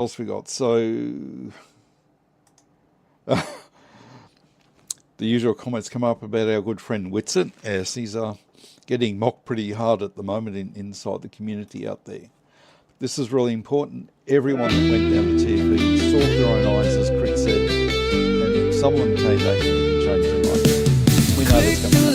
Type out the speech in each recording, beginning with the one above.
else we got? So the usual comments come up about our good friend Whitson. Yes, he's getting mocked pretty hard at the moment inside the community out there. This is really important. Everyone that went down the TV saw with their own eyes, as Crick said, and some of them came back and changed their mind. We know that's coming up.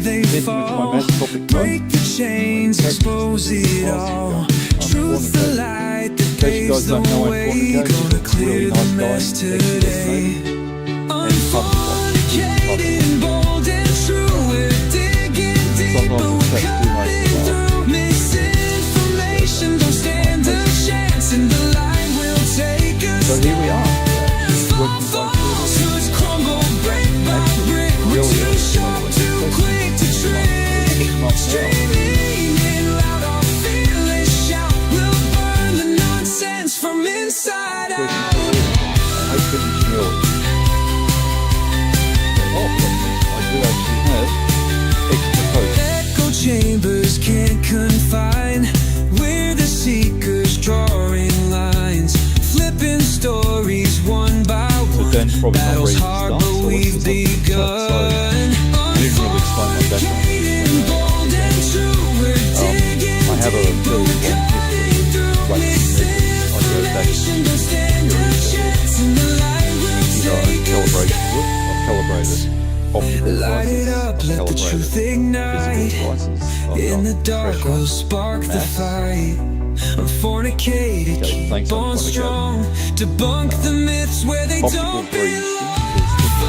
Then with my match topic, break the chains, expose it all. Truth the light that paves the way, gonna clear the mess today. Unfornicated, bold and true, we're digging deeper, we're cutting through. Misinformation don't stand a chance, and the light will take us. So here we are. Falsehoods crumble brick by brick. We're too sharp, too quick to trick. Streaming in loud, our fearless shout will burn the nonsense from inside out. I couldn't kill it. I do actually have extra coats. Echo chambers can't confine. We're the seekers drawing lines, flipping stories one by one. Battles hard, but we've begun. Unfornicated, bold and true, we're digging deeper, we're cutting through. Misinformation don't stand a chance, and the light will take us. I've calibrated optical Light it up, let the truth ignite. In the dark, we'll spark the fight. Unfornicated, keep on strong. Debunk the myths where they don't belong.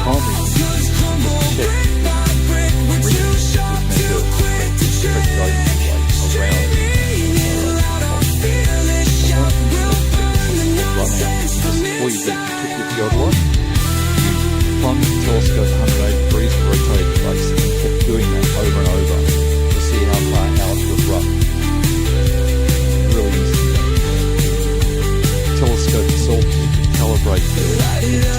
Falsehoods crumble brick by brick. We're too sharp, too quick to trick. Streaming in loud, our fearless shout will burn the nonsense from inside. Plunge the telescope 180 degrees and rotate the base, and kept doing that over and over to see how far out it would run. Really easy. The telescope itself, you can calibrate the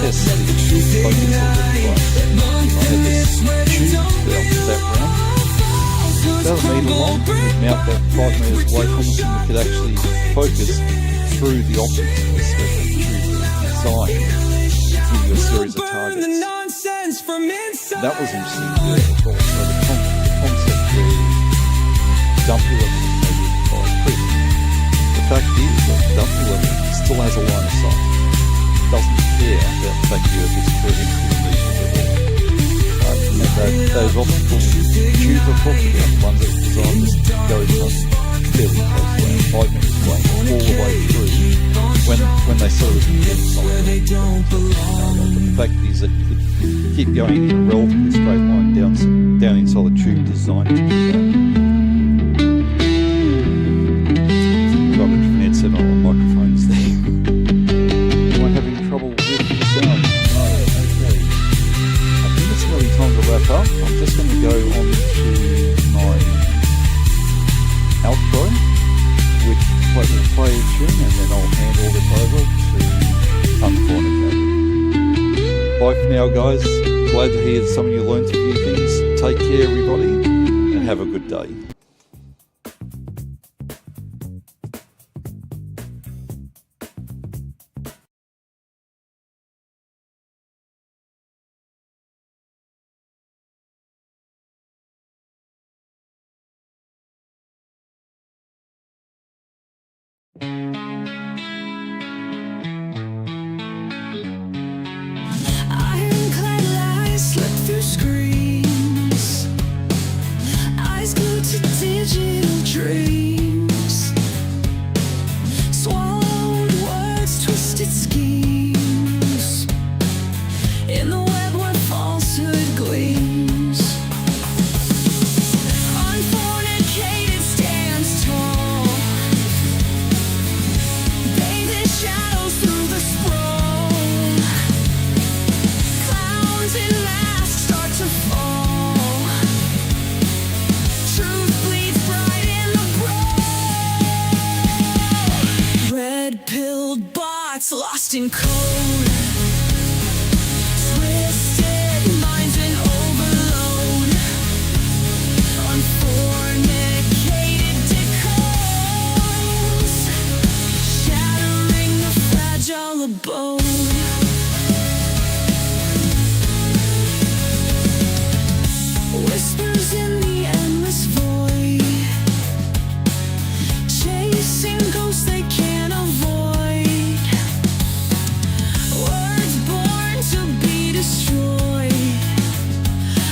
test the focus of the device. I had this tube that round, about a metre long. We'd mount that 5 metres away from us, and we could actually focus through the optics of the special tube design. Give you a series of targets. That was interesting to do as well. So the concept where dumpy level is measured by Chris. The fact is that dumpy level still has a line of sight. It doesn't care about the fact the Earth is curving through the region at all. Those optical tubes are talking about, the ones that are designed to go from fairly close around 5 metres away all the way through. When they saw it the fact is that you could keep going in a relatively straight line down inside the tube designed to do that. Got a different headset on microphones there. Anyone having trouble with the sound? No, okay. I think it's nearly time to wrap up. I'm just going to go on to my outro, which will play a tune, and then I'll hand all this over to Unfornicated. Bye for now, guys. Glad to hear some of you learned a few things. Take care, everybody, and have a good day. Ironclad lies slip through screens, eyes glued to digital dreams, swallowed words, twisted schemes, in the web where falsehood gleams. Unfornicated stands tall, bathed shadows through the sprawl. Clowns in masks start to fall. Truth bleeds bright in the brawl. Red-pilled bots lost in code. Twisted minds in overload. Unfornicated decodes. Shattering boat. Whispers in the endless void, chasing ghosts they can't avoid. Words born to be destroyed,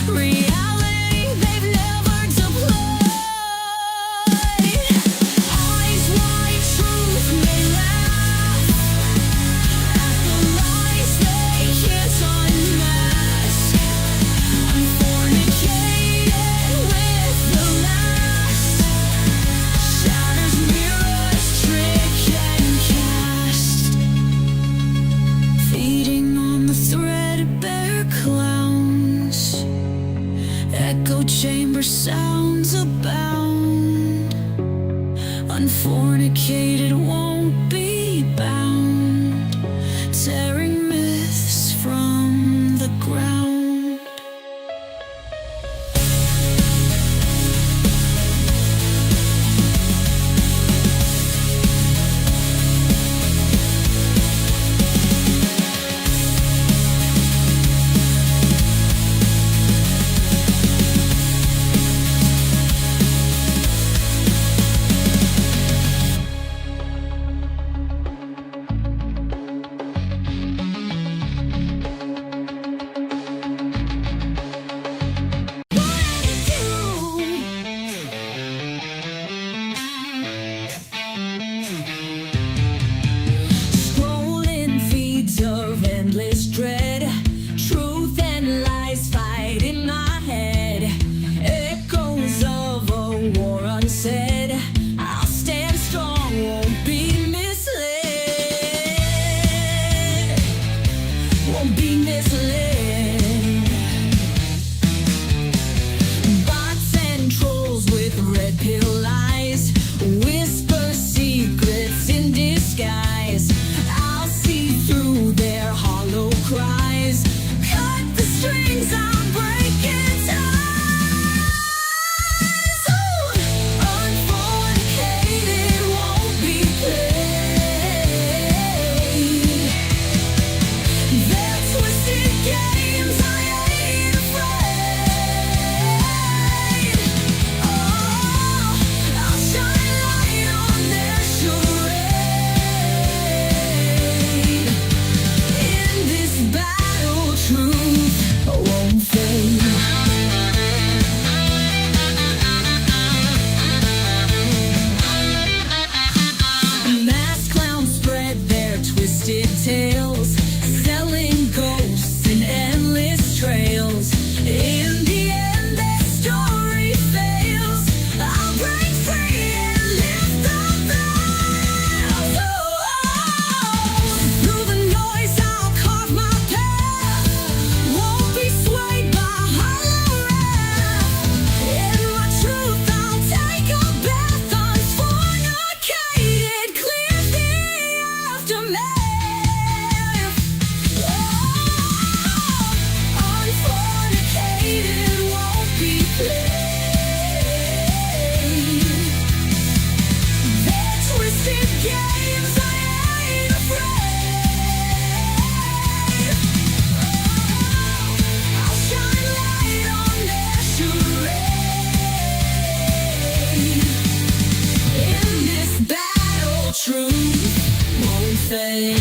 reality they've never deployed. Eyes wide, truth may laugh at the lies they can't unmask. Unfornicated with the last, shatters mirrors, trick and cast. Feeding on the threadbare clowns, echo chamber sounds abound. Unfornicated won't be bound, tearing myths from the ground. Scrolling feeds of endless dread, truth and lies fight in my head. Echoes of a war unsaid. I'll stand strong, won't be misled. Won't be misled. Bots and trolls with red pill eyes whisper secrets in disguise. I'll see through their hollow cries. Cut the strings, I'm breaking ties. Ooh, unfornicated won't be played. Their twisted games, I ain't afraid. Oh, I'll shine light on their charade. In this battle, truth won't fade. Masked clowns spread their twisted tales, selling ghosts in endless trails. In the end, their story fails. I'll break free and lift the veils. Through the noise, I'll carve my path. Won't be swayed by hollow wrath. In my truth, I'll take a bath. Unfornicated, clear the aftermath. Unfornicated won't be played. Their twisted games, I ain't afraid. I'll shine light on their charade. In this battle, truth won't fade.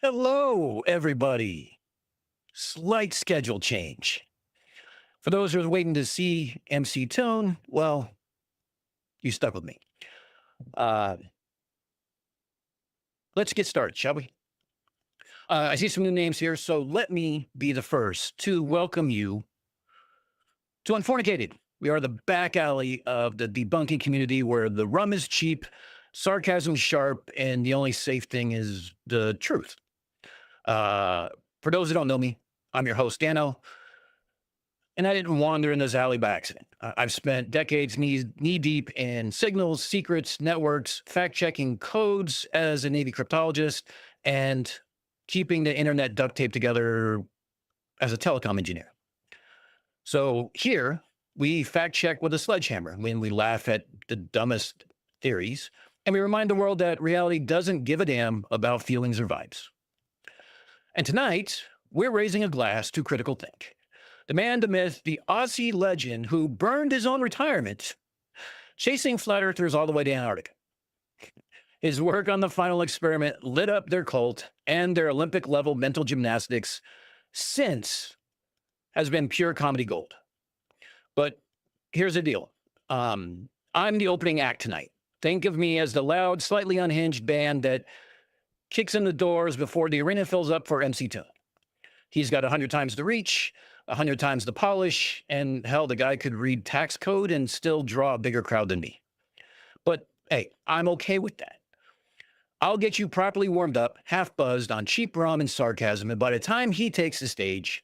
Hello, everybody. Slight schedule change. For those who are waiting to see MC Tone, well, you stuck with me. Let's get started, shall we? I see some new names here, so let me be the first to welcome you to Unfornicated, We are the back alley of the debunking community where the rum is cheap, sarcasm sharp, and the only safe thing is the truth. For those who don't know me, I'm your host, Dano, and I didn't wander in this alley by accident. I've spent decades knee deep in signals, secrets, networks, fact-checking codes as a Navy cryptologist, and keeping the internet duct taped together as a telecom engineer. So here, we fact-check with a sledgehammer when we laugh at the dumbest theories, and we remind the world that reality doesn't give a damn about feelings or vibes. And tonight, we're raising a glass to Critical Think, the man, the myth, the Aussie legend who burned his own retirement, chasing flat earthers all the way to Antarctica. His work on the final experiment lit up their cult and their Olympic-level mental gymnastics since has been pure comedy gold. But here's the deal. I'm the opening act tonight. Think of me as the loud, slightly unhinged band that kicks in the doors before the arena fills up for MC Tone. He's got 100 times the reach, 100 times the polish, and hell, the guy could read tax code and still draw a bigger crowd than me. But hey, I'm okay with that. I'll get you properly warmed up, half buzzed on cheap rum and sarcasm, and by the time he takes the stage,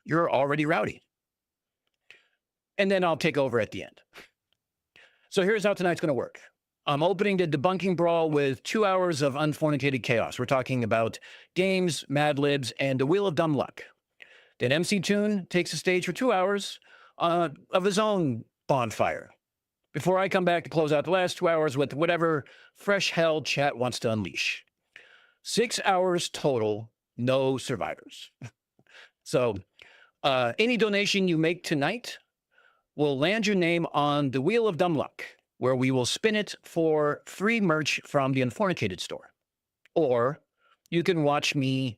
you're already rowdy. And then I'll take over at the end. So here's how tonight's going to work. I'm opening the debunking brawl with 2 hours of unfornicated chaos. We're talking about games, Mad Libs, and the Wheel of Dumb Luck. Then MC Toon takes the stage for 2 hours of his own bonfire, before I come back to close out the last 2 hours with whatever fresh hell chat wants to unleash. 6 hours total, no survivors. So any donation you make tonight will land your name on the Wheel of Dumb Luck, where we will spin it for free merch from the Unfornicated store. Or you can watch me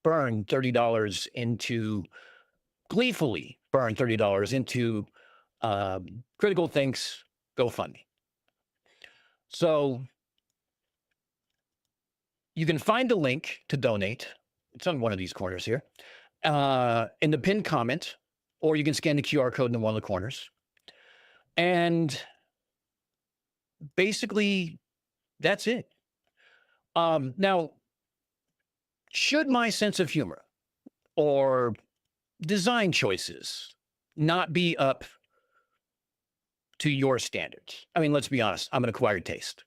burn $30 into, gleefully burn $30 into Critical Think's GoFundMe. So you can find the link to donate. It's on one of these corners here, in the pinned comment, or you can scan the QR code in one of the corners. And basically, that's it. Now, should my sense of humor or design choices not be up to your standards? I mean, let's be honest, I'm an acquired taste.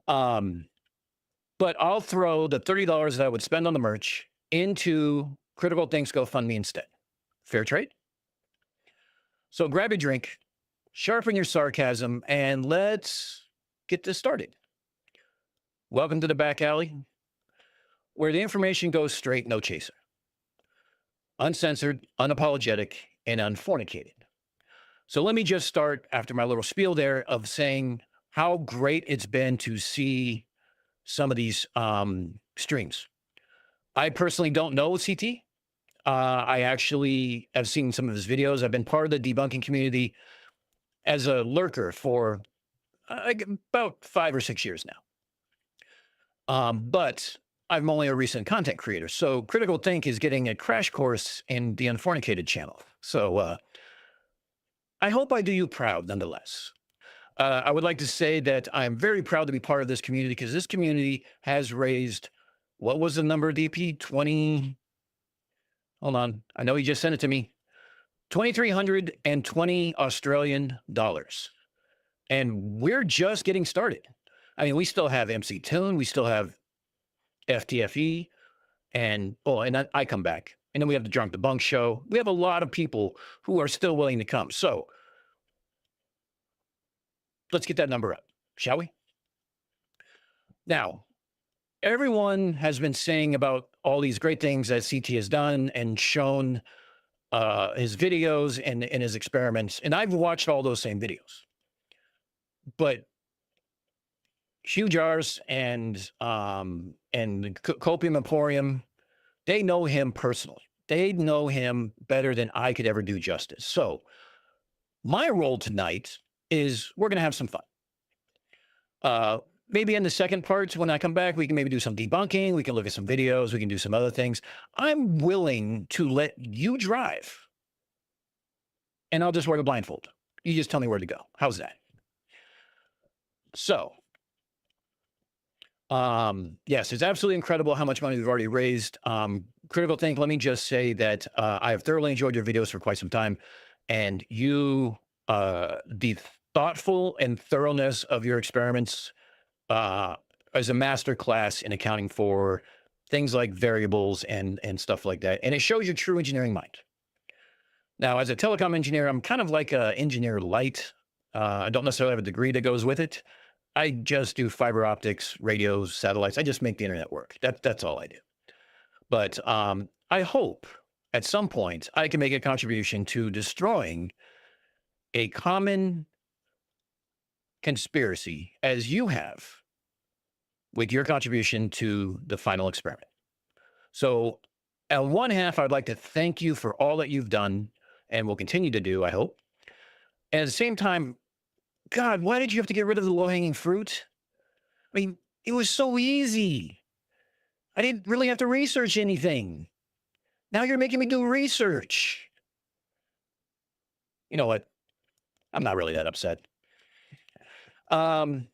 But I'll throw the $30 that I would spend on the merch into Critical Think's GoFundMe instead. Fair trade? So grab a drink, sharpen your sarcasm, and let's get this started. Welcome to the back alley, where the information goes straight, no chaser. Uncensored, unapologetic, and unfornicated. So let me just start, after my little spiel there, of saying how great it's been to see some of these streams. I personally don't know CT. I actually have seen some of his videos. I've been part of the debunking community as a lurker for about 5 or 6 years now. But I'm only a recent content creator. So Critical Think is getting a crash course in the Unfornicated channel. So I hope I do you proud nonetheless. I would like to say that I'm very proud to be part of this community, because this community has raised, what was the number, DP? 20, hold on. I know he just sent it to me. 2,320 Australian dollars. And we're just getting started. I mean, we still have MC Toon. We still have FTFE. And I come back. And then we have the Drunk Debunk show. We have a lot of people who are still willing to come. So let's get that number up, shall we? Now, everyone has been saying about all these great things that CT has done and shown his videos and his experiments. And I've watched all those same videos. But Hugh Jars and Copium Emporium, they know him personally. They know him better than I could ever do justice. So my role tonight is we're going to have some fun. Maybe in the second part, when I come back, we can maybe do some debunking. We can look at some videos. We can do some other things. I'm willing to let you drive and I'll just wear the blindfold. You just tell me where to go. How's that? So, yes, it's absolutely incredible how much money we've already raised. Critical Think, let me just say that I have thoroughly enjoyed your videos for quite some time, and the thoughtful and thoroughness of your experiments as a master class in accounting for things like variables and stuff like that. And it shows your true engineering mind. Now, as a telecom engineer, I'm kind of like an engineer light. I don't necessarily have a degree that goes with it. I just do fiber optics, radios, satellites. I just make the internet work. That's all I do. But I hope at some point I can make a contribution to destroying a common conspiracy as you have with your contribution to the final experiment. So on one half, I'd like to thank you for all that you've done and will continue to do, I hope. And at the same time, God, why did you have to get rid of the low-hanging fruit? I mean, it was so easy. I didn't really have to research anything. Now you're making me do research. You know what? I'm not really that upset. I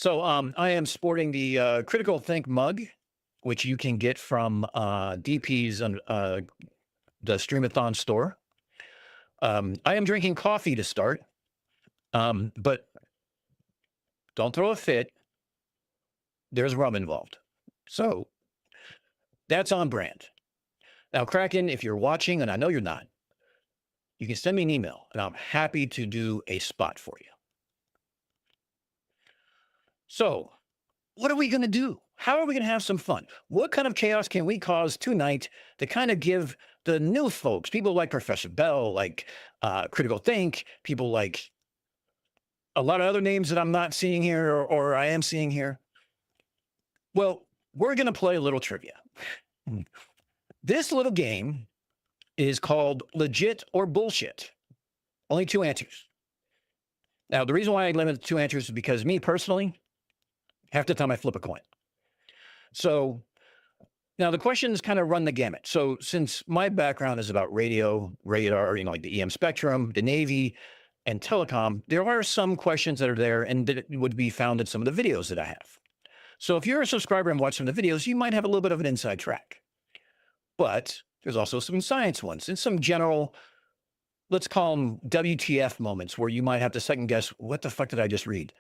am sporting the Critical Think mug, which you can get from DP's the Stream-a-thon store. I am drinking coffee to start, but don't throw a fit. There's rum involved. So that's on brand. Now, Kraken, if you're watching, and I know you're not, you can send me an email, and I'm happy to do a spot for you. So what are we going to do? How are we going to have some fun? What kind of chaos can we cause tonight to kind of give the new folks, people like Professor Bell, like Critical Think, people like a lot of other names that I'm not seeing here or I am seeing here? Well, we're going to play a little trivia. This little game is called Legit or Bullshit. Only 2 answers. Now, the reason why I limit it to 2 answers is because me personally, half the time I flip a coin. So now the questions kind of run the gamut. So since my background is about radio, radar, like the EM spectrum, the Navy, and telecom, there are some questions that are there and that would be found in some of the videos that I have. So if you're a subscriber and watch some of the videos, you might have a little bit of an inside track. But there's also some science ones and some general, let's call them WTF moments where you might have to second guess, what the fuck did I just read?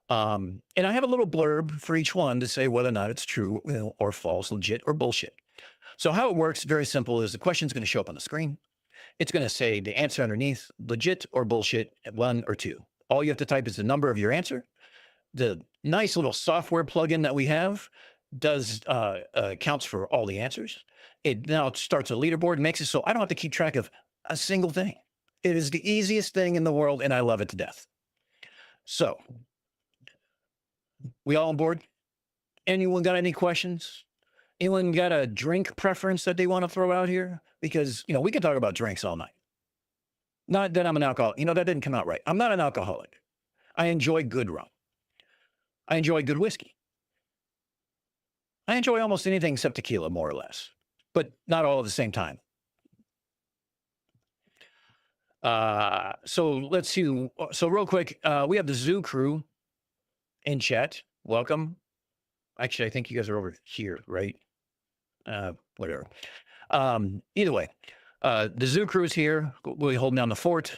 And I have a little blurb for each one to say whether or not it's true or false, legit or bullshit. So how it works, very simple, is the question's going to show up on the screen. It's going to say the answer underneath, legit or bullshit, 1 or 2. All you have to type is the number of your answer. The nice little software plugin that we have does counts for all the answers. It now starts a leaderboard, makes it so I don't have to keep track of a single thing. It is the easiest thing in the world, and I love it to death. So, we all on board? Anyone got any questions? Anyone got a drink preference that they want to throw out here? Because, we can talk about drinks all night. Not that I'm an alcoholic. That didn't come out right. I'm not an alcoholic. I enjoy good rum. I enjoy good whiskey. I enjoy almost anything except tequila, more or less, but not all at the same time. So let's see. So real quick, we have the Zoo crew in chat. Welcome. Actually, I think you guys are over here, right? Whatever. Either way, the Zoo crew is here. We're holding down the fort.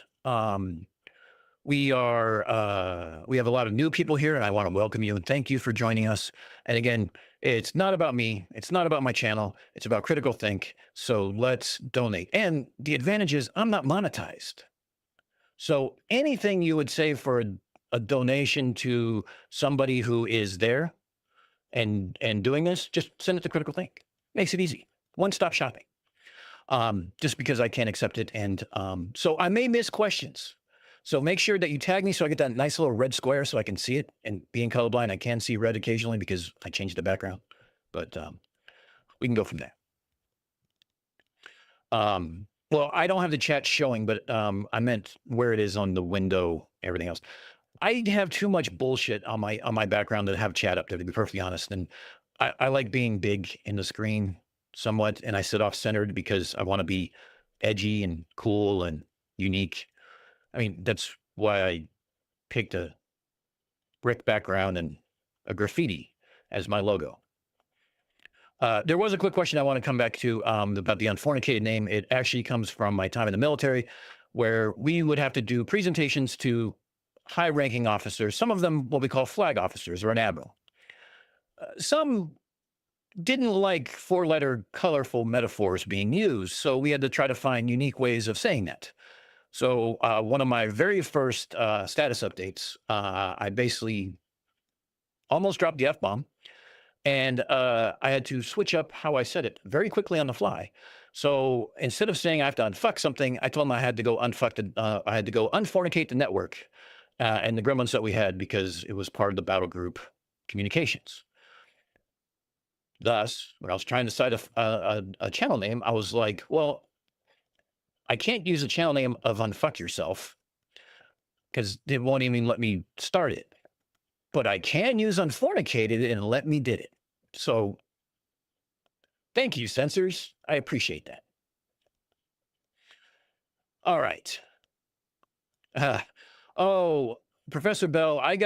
We have a lot of new people here, and I want to welcome you and thank you for joining us. And again, it's not about me. It's not about my channel. It's about Critical Think. So let's donate. And the advantage is I'm not monetized. So anything you would say for a donation to somebody who is there and doing this, just send it to Critical Think. Makes it easy. One-stop shopping. Just because I can't accept it. And so I may miss questions. So make sure that you tag me so I get that nice little red square so I can see it. And being colorblind, I can see red occasionally because I changed the background. But we can go from there. Well, I don't have the chat showing, but I meant where it is on the window, everything else. I have too much bullshit on my background to have chat up there, to be perfectly honest. And I like being big in the screen somewhat, and I sit off centered because I want to be edgy and cool and unique. I mean, that's why I picked a brick background and a graffiti as my logo. There was a quick question I want to come back to about the Unfornicated name. It actually comes from my time in the military, where we would have to do presentations to high-ranking officers, some of them what we call flag officers or an admiral. Some didn't like four-letter colorful metaphors being used, so we had to try to find unique ways of saying that. So one of my very first status updates, I basically almost dropped the F-bomb, and I had to switch up how I said it very quickly on the fly. So instead of saying I have to unfuck something, I told them I had to go unfuck I had to go unfornicate the network and the gremlins that we had, because it was part of the battle group communications. Thus, when I was trying to cite a channel name, I was like, well, I can't use the channel name of Unfuck Yourself because it won't even let me start it. But I can use Unfornicated and let me did it. So thank you, censors. I appreciate that. All right. Oh, Professor Bell, I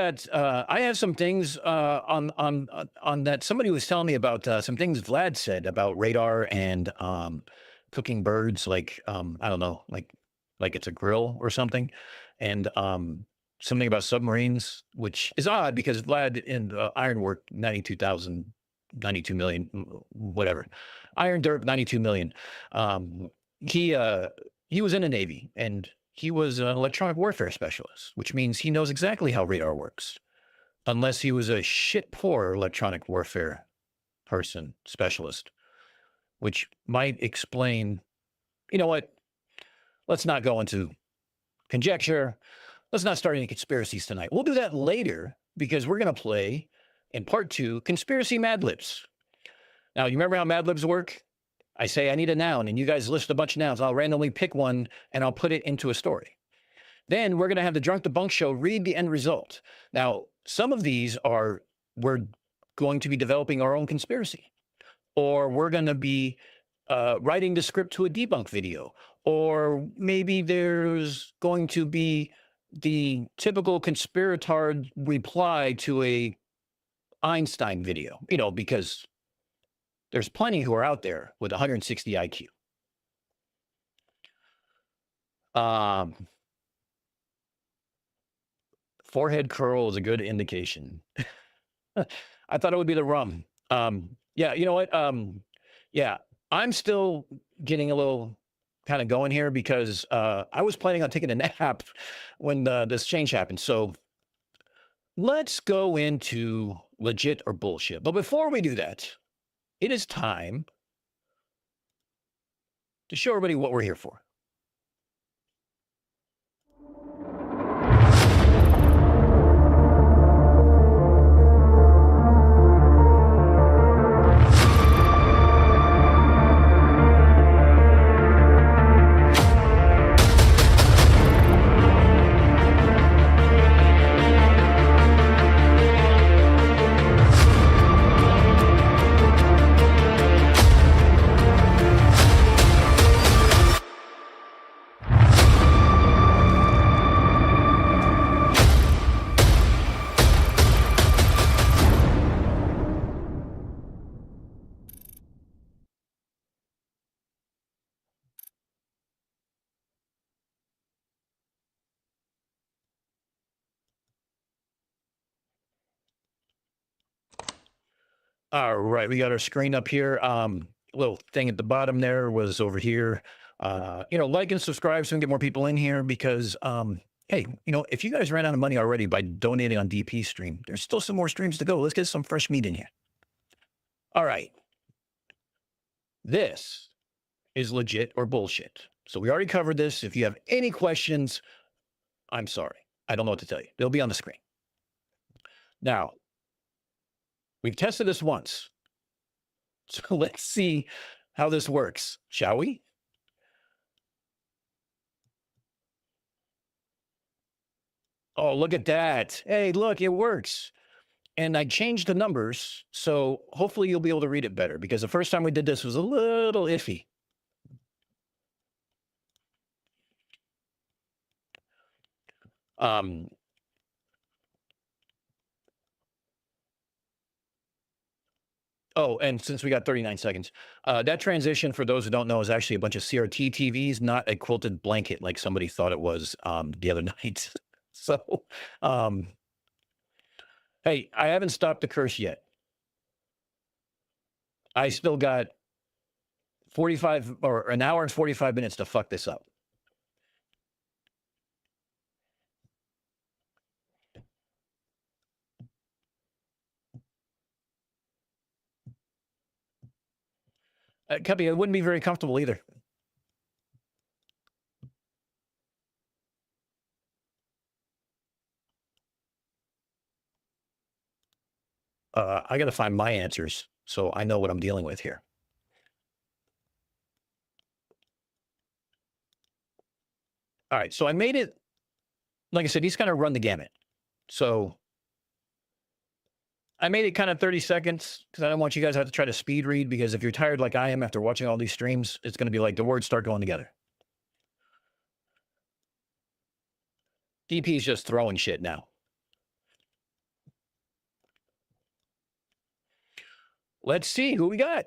have some things on that. Somebody was telling me about some things Vlad said about radar and cooking birds, like I don't know, like it's a grill or something, and something about submarines, which is odd because Vlad in Ironwork 92 million, whatever, Iron Dirt 92 million. He was in the Navy, and he was an electronic warfare specialist, which means he knows exactly how radar works, unless he was a shit poor electronic warfare person specialist, which might explain, you know what? Let's not go into conjecture. Let's not start any conspiracies tonight. We'll do that later, because we're going to play in part 2, Conspiracy Mad Libs. Now, you remember how Mad Libs work? I say I need a noun, and you guys list a bunch of nouns. I'll randomly pick one, and I'll put it into a story. Then we're going to have the Drunk Debunk show read the end result. Now, some of these we're going to be developing our own conspiracy, or we're going to be writing the script to a debunk video, or maybe there's going to be the typical conspiratard reply to a Einstein video, because there's plenty who are out there with 160 IQ. Forehead curl is a good indication. I thought it would be the rum. Yeah, you know what? Yeah, I'm still getting a little kind of going here because I was planning on taking a nap when this change happened. So let's go into legit or bullshit. But before we do that, it is time to show everybody what we're here for. All right, we got our screen up here. Little thing at the bottom there was over here. Like and subscribe so we can get more people in here, because hey, if you guys ran out of money already by donating on DP stream, there's still some more streams to go. Let's get some fresh meat in here. All right. This is legit or bullshit. So we already covered this. If you have any questions, I'm sorry. I don't know what to tell you. They'll be on the screen. Now, we've tested this once. So let's see how this works, shall we? Oh, look at that. Hey, look, it works. And I changed the numbers, so hopefully you'll be able to read it better, because the first time we did this was a little iffy. Oh, and since we got 39 seconds, that transition, for those who don't know, is actually a bunch of CRT TVs, not a quilted blanket like somebody thought it was the other night. So, um, hey, I haven't stopped the curse yet. I still got 45 or an hour and 45 minutes to fuck this up. Cuppy, it wouldn't be very comfortable either. I got to find my answers so I know what I'm dealing with here. All right, so I made it. Like I said, he's kind of run the gamut. So I made it kind of 30 seconds because I don't want you guys to have to try to speed read, because if you're tired like I am after watching all these streams, it's going to be like the words start going together. DP's just throwing shit now. Let's see who we got.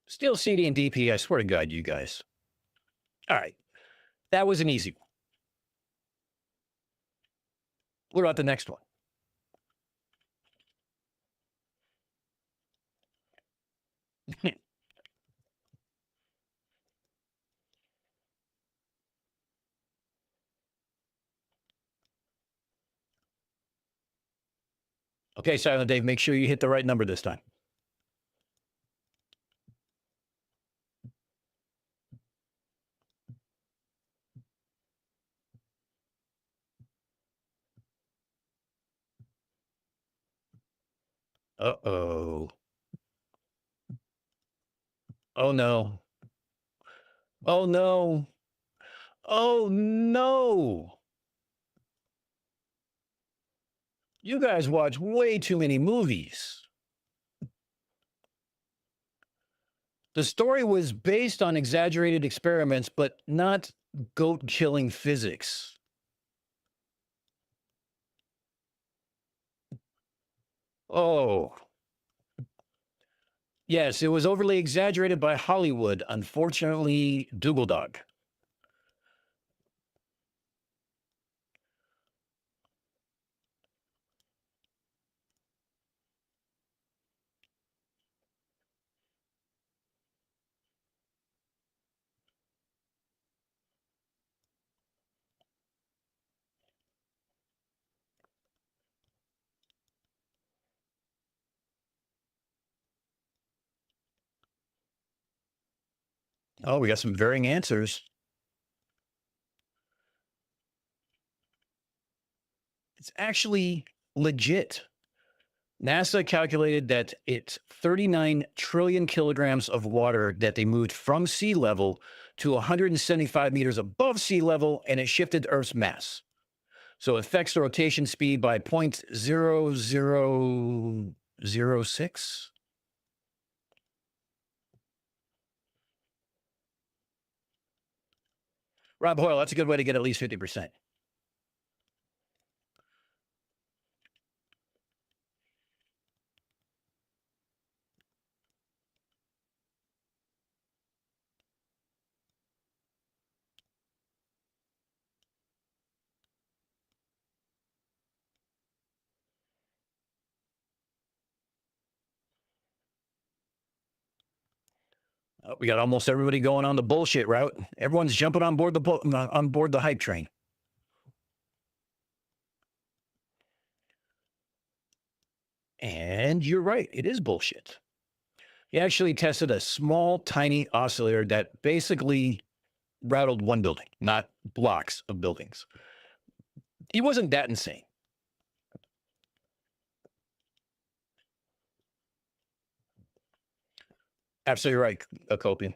Still CD and DP, I swear to God, you guys. All right. That was an easy one. What about the next one? Okay, Silent Dave, make sure you hit the right number this time. Uh-oh. Oh, no. Oh, no. Oh, no. You guys watch way too many movies. The story was based on exaggerated experiments, but not goat-killing physics. Oh. Yes, it was overly exaggerated by Hollywood. Unfortunately, Dougal Dog. Oh, we got some varying answers. It's actually legit. NASA calculated that it's 39 trillion kilograms of water that they moved from sea level to 175 meters above sea level, and it shifted Earth's mass. So it affects the rotation speed by 0.0006. Rob Hoyle, that's a good way to get at least 50%. We got almost everybody going on the bullshit route. Everyone's jumping on board the hype train. And you're right, it is bullshit. He actually tested a small, tiny oscillator that basically rattled one building, not blocks of buildings. He wasn't that insane. Absolutely right, Copian.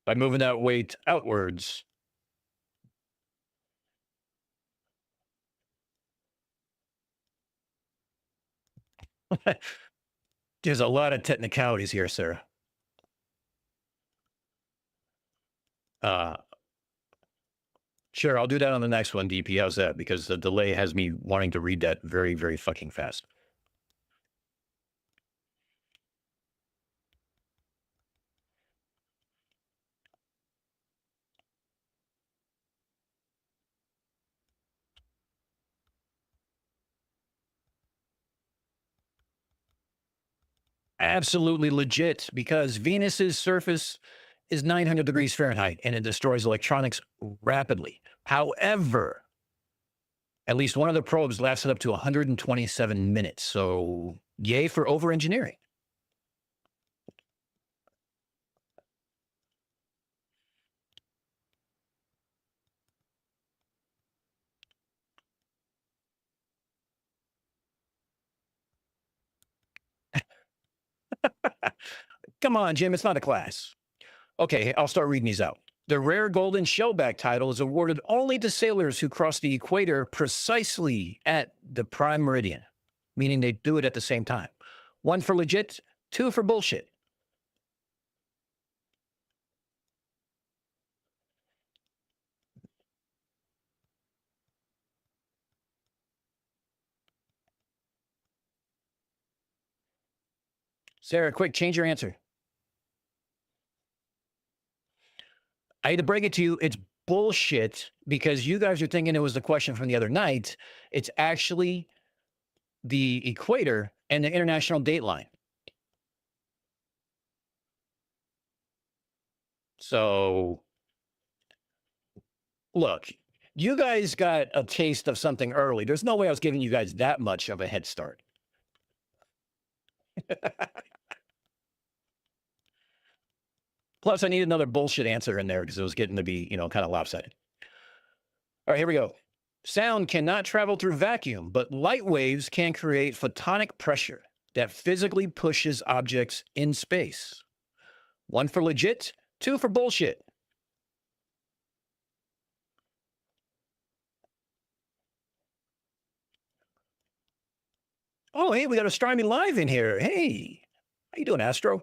By moving that weight outwards. There's a lot of technicalities here, sir. Sure, I'll do that on the next one, DP. How's that? Because the delay has me wanting to read that very, very fucking fast. Absolutely legit, because Venus's surface is 900 degrees Fahrenheit and it destroys electronics rapidly. However, at least one of the probes lasted up to 127 minutes. So, yay for over engineering. Come on, Jim, it's not a class. Okay, I'll start reading these out. The rare golden shellback title is awarded only to sailors who cross the equator precisely at the prime meridian, meaning they do it at the same time. 1 for legit, 2 for bullshit. Sarah, quick, change your answer. I hate to break it to you, it's bullshit, because you guys are thinking it was the question from the other night. It's actually the equator and the international date line. So, look, you guys got a taste of something early. There's no way I was giving you guys that much of a head start. Plus, I need another bullshit answer in there because it was getting to be, kind of lopsided. All right, here we go. Sound cannot travel through vacuum, but light waves can create photonic pressure that physically pushes objects in space. 1 for legit, 2 for bullshit. Oh, hey, we got Astronomy Live in here. Hey, how you doing, Astro?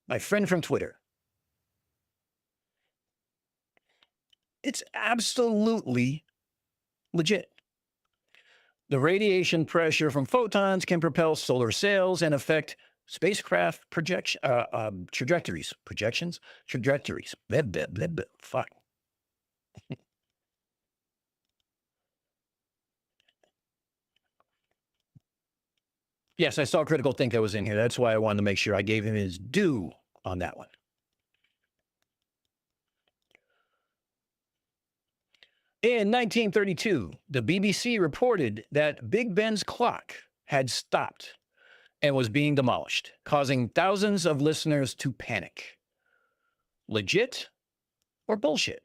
My friend from Twitter. It's absolutely legit. The radiation pressure from photons can propel solar sails and affect spacecraft trajectories. Projections? Trajectories. Fuck. Yes, I saw Critical Think that was in here. That's why I wanted to make sure I gave him his due on that one. In 1932, the BBC reported that Big Ben's clock had stopped and was being demolished, causing thousands of listeners to panic. Legit or bullshit?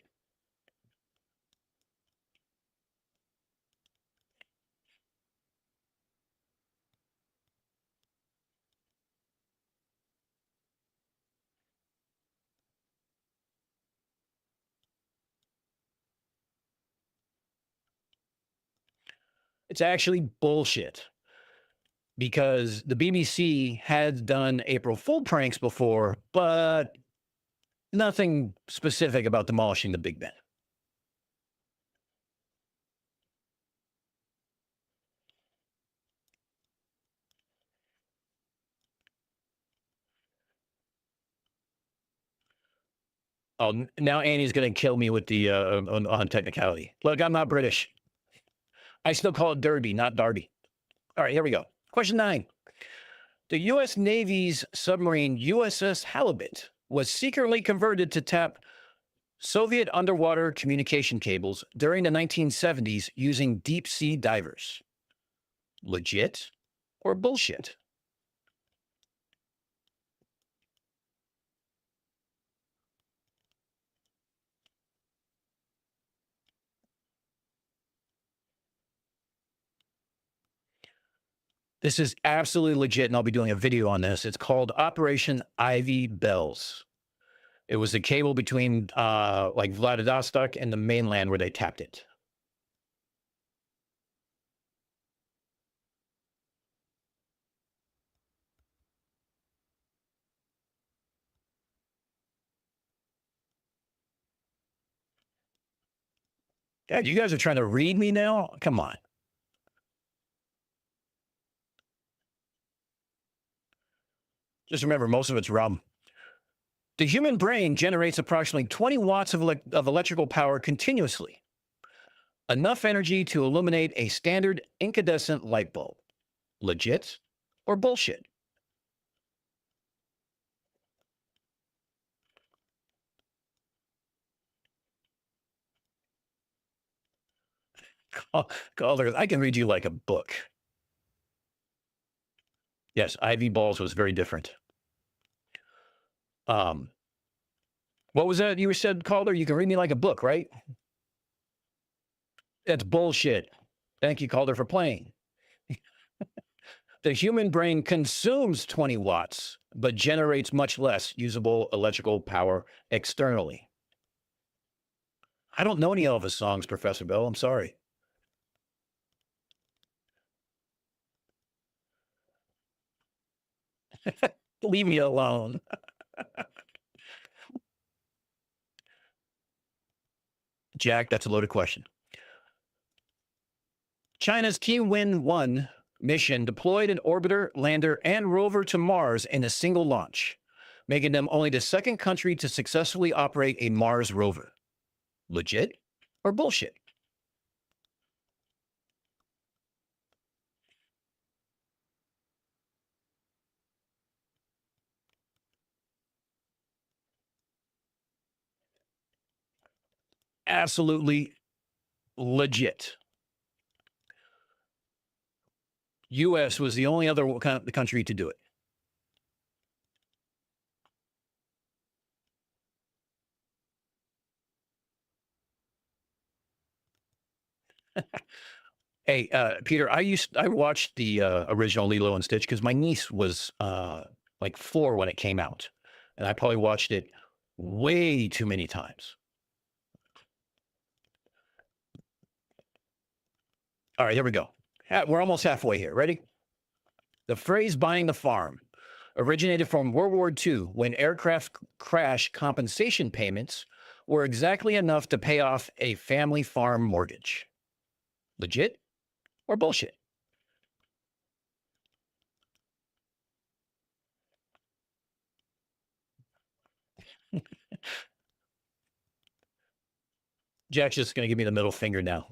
It's actually bullshit, because the BBC had done April Fool pranks before, but nothing specific about demolishing the Big Ben. Oh, now Annie's going to kill me with the on technicality. Look, I'm not British. I still call it Derby, not Darby. All right, here we go. Question 9. The U.S. Navy's submarine USS Halibut was secretly converted to tap Soviet underwater communication cables during the 1970s using deep-sea divers. Legit or bullshit? This is absolutely legit, and I'll be doing a video on this. It's called Operation Ivy Bells. It was a cable between like Vladivostok and the mainland where they tapped it. Dad, you guys are trying to read me now? Come on. Just remember, most of it's rum. The human brain generates approximately 20 watts of electrical power continuously, enough energy to illuminate a standard incandescent light bulb. Legit or bullshit? Calder, I can read you like a book. Yes, Ivy Balls was very different. What was that you said, Calder? You can read me like a book, right? That's bullshit. Thank you, Calder, for playing. The human brain consumes 20 watts, but generates much less usable electrical power externally. I don't know any Elvis songs, Professor Bell. I'm sorry. Leave me alone. Jack, that's a loaded question. China's Tianwen-1 mission deployed an orbiter, lander, and rover to Mars in a single launch, making them only the second country to successfully operate a Mars rover. Legit or bullshit? Absolutely legit. U.S. was the only other country to do it. Hey, Peter, I watched the original Lilo and Stitch because my niece was like 4 when it came out, and I probably watched it way too many times. All right, here we go. We're almost halfway here. Ready? The phrase "buying the farm" originated from World War II, when aircraft crash compensation payments were exactly enough to pay off a family farm mortgage. Legit or bullshit? Jack's just going to give me the middle finger now.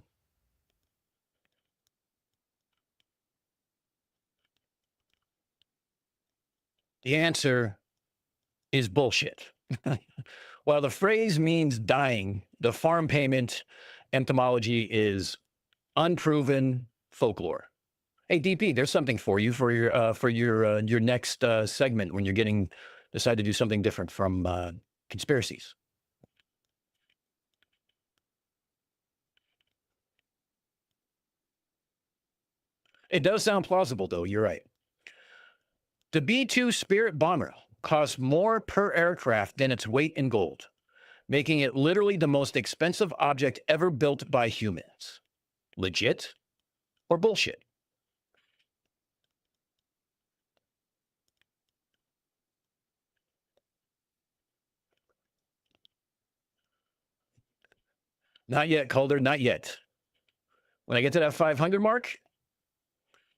The answer is bullshit. While the phrase means dying, the farm payment etymology is unproven folklore. Hey, DP, there's something for you for your next segment when you're decide to do something different from conspiracies. It does sound plausible, though. You're right. The B-2 Spirit bomber costs more per aircraft than its weight in gold, making it literally the most expensive object ever built by humans. Legit or bullshit? Not yet, Calder, not yet. When I get to that 500 mark,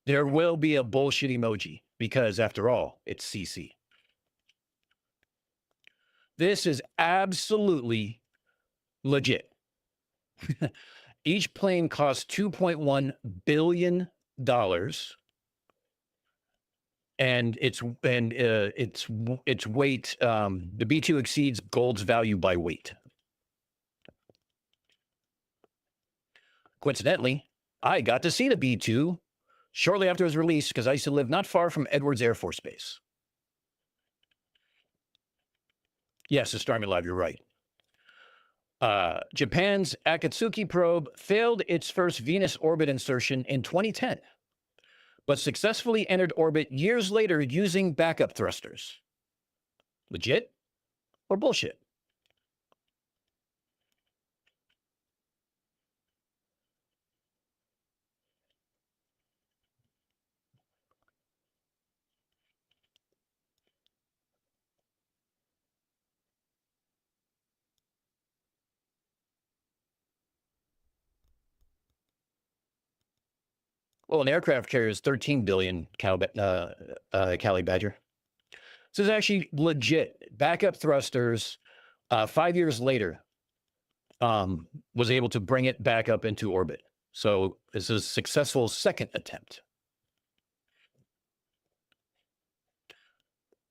there will be a bullshit emoji because, after all, it's CC. This is absolutely legit. Each plane costs $2.1 billion, and its weight, the B-2 exceeds gold's value by weight. Coincidentally, I got to see the B-2 shortly after it was released because I used to live not far from Edwards Air Force Base. Yes, Astronomy Live, you're right. Japan's Akatsuki probe failed its first Venus orbit insertion in 2010, but successfully entered orbit years later using backup thrusters. Legit or bullshit? Well, an aircraft carrier is 13 billion Cali Badger. This is actually legit. Backup thrusters, 5 years later, was able to bring it back up into orbit. So it's a successful second attempt.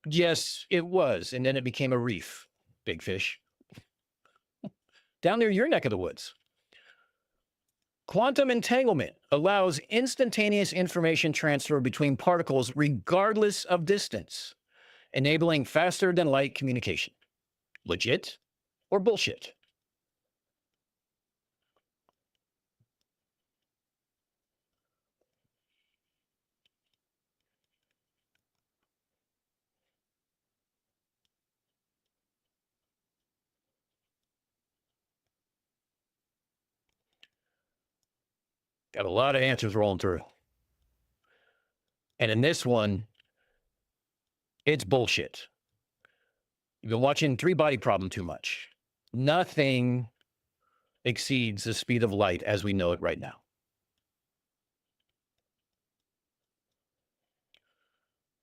Yes, it was. And then it became a reef, big fish. Down near your neck of the woods. Quantum entanglement allows instantaneous information transfer between particles regardless of distance, enabling faster than light communication. Legit or bullshit? Got a lot of answers rolling through. And in this one, it's bullshit. You've been watching Three Body Problem too much. Nothing exceeds the speed of light as we know it right now.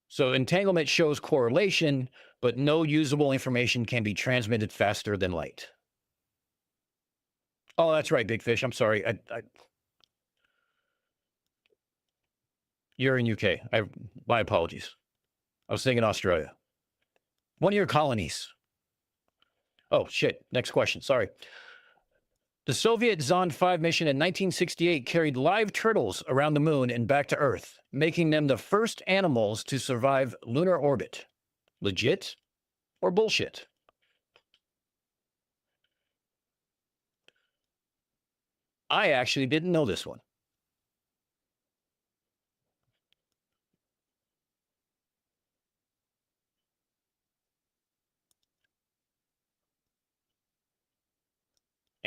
So entanglement shows correlation, but no usable information can be transmitted faster than light. Oh, that's right, Big Fish. I'm sorry. You're in UK. My apologies. I was thinking Australia. One of your colonies. Oh, shit. Next question. Sorry. The Soviet Zond 5 mission in 1968 carried live turtles around the moon and back to Earth, making them the first animals to survive lunar orbit. Legit or bullshit? I actually didn't know this one.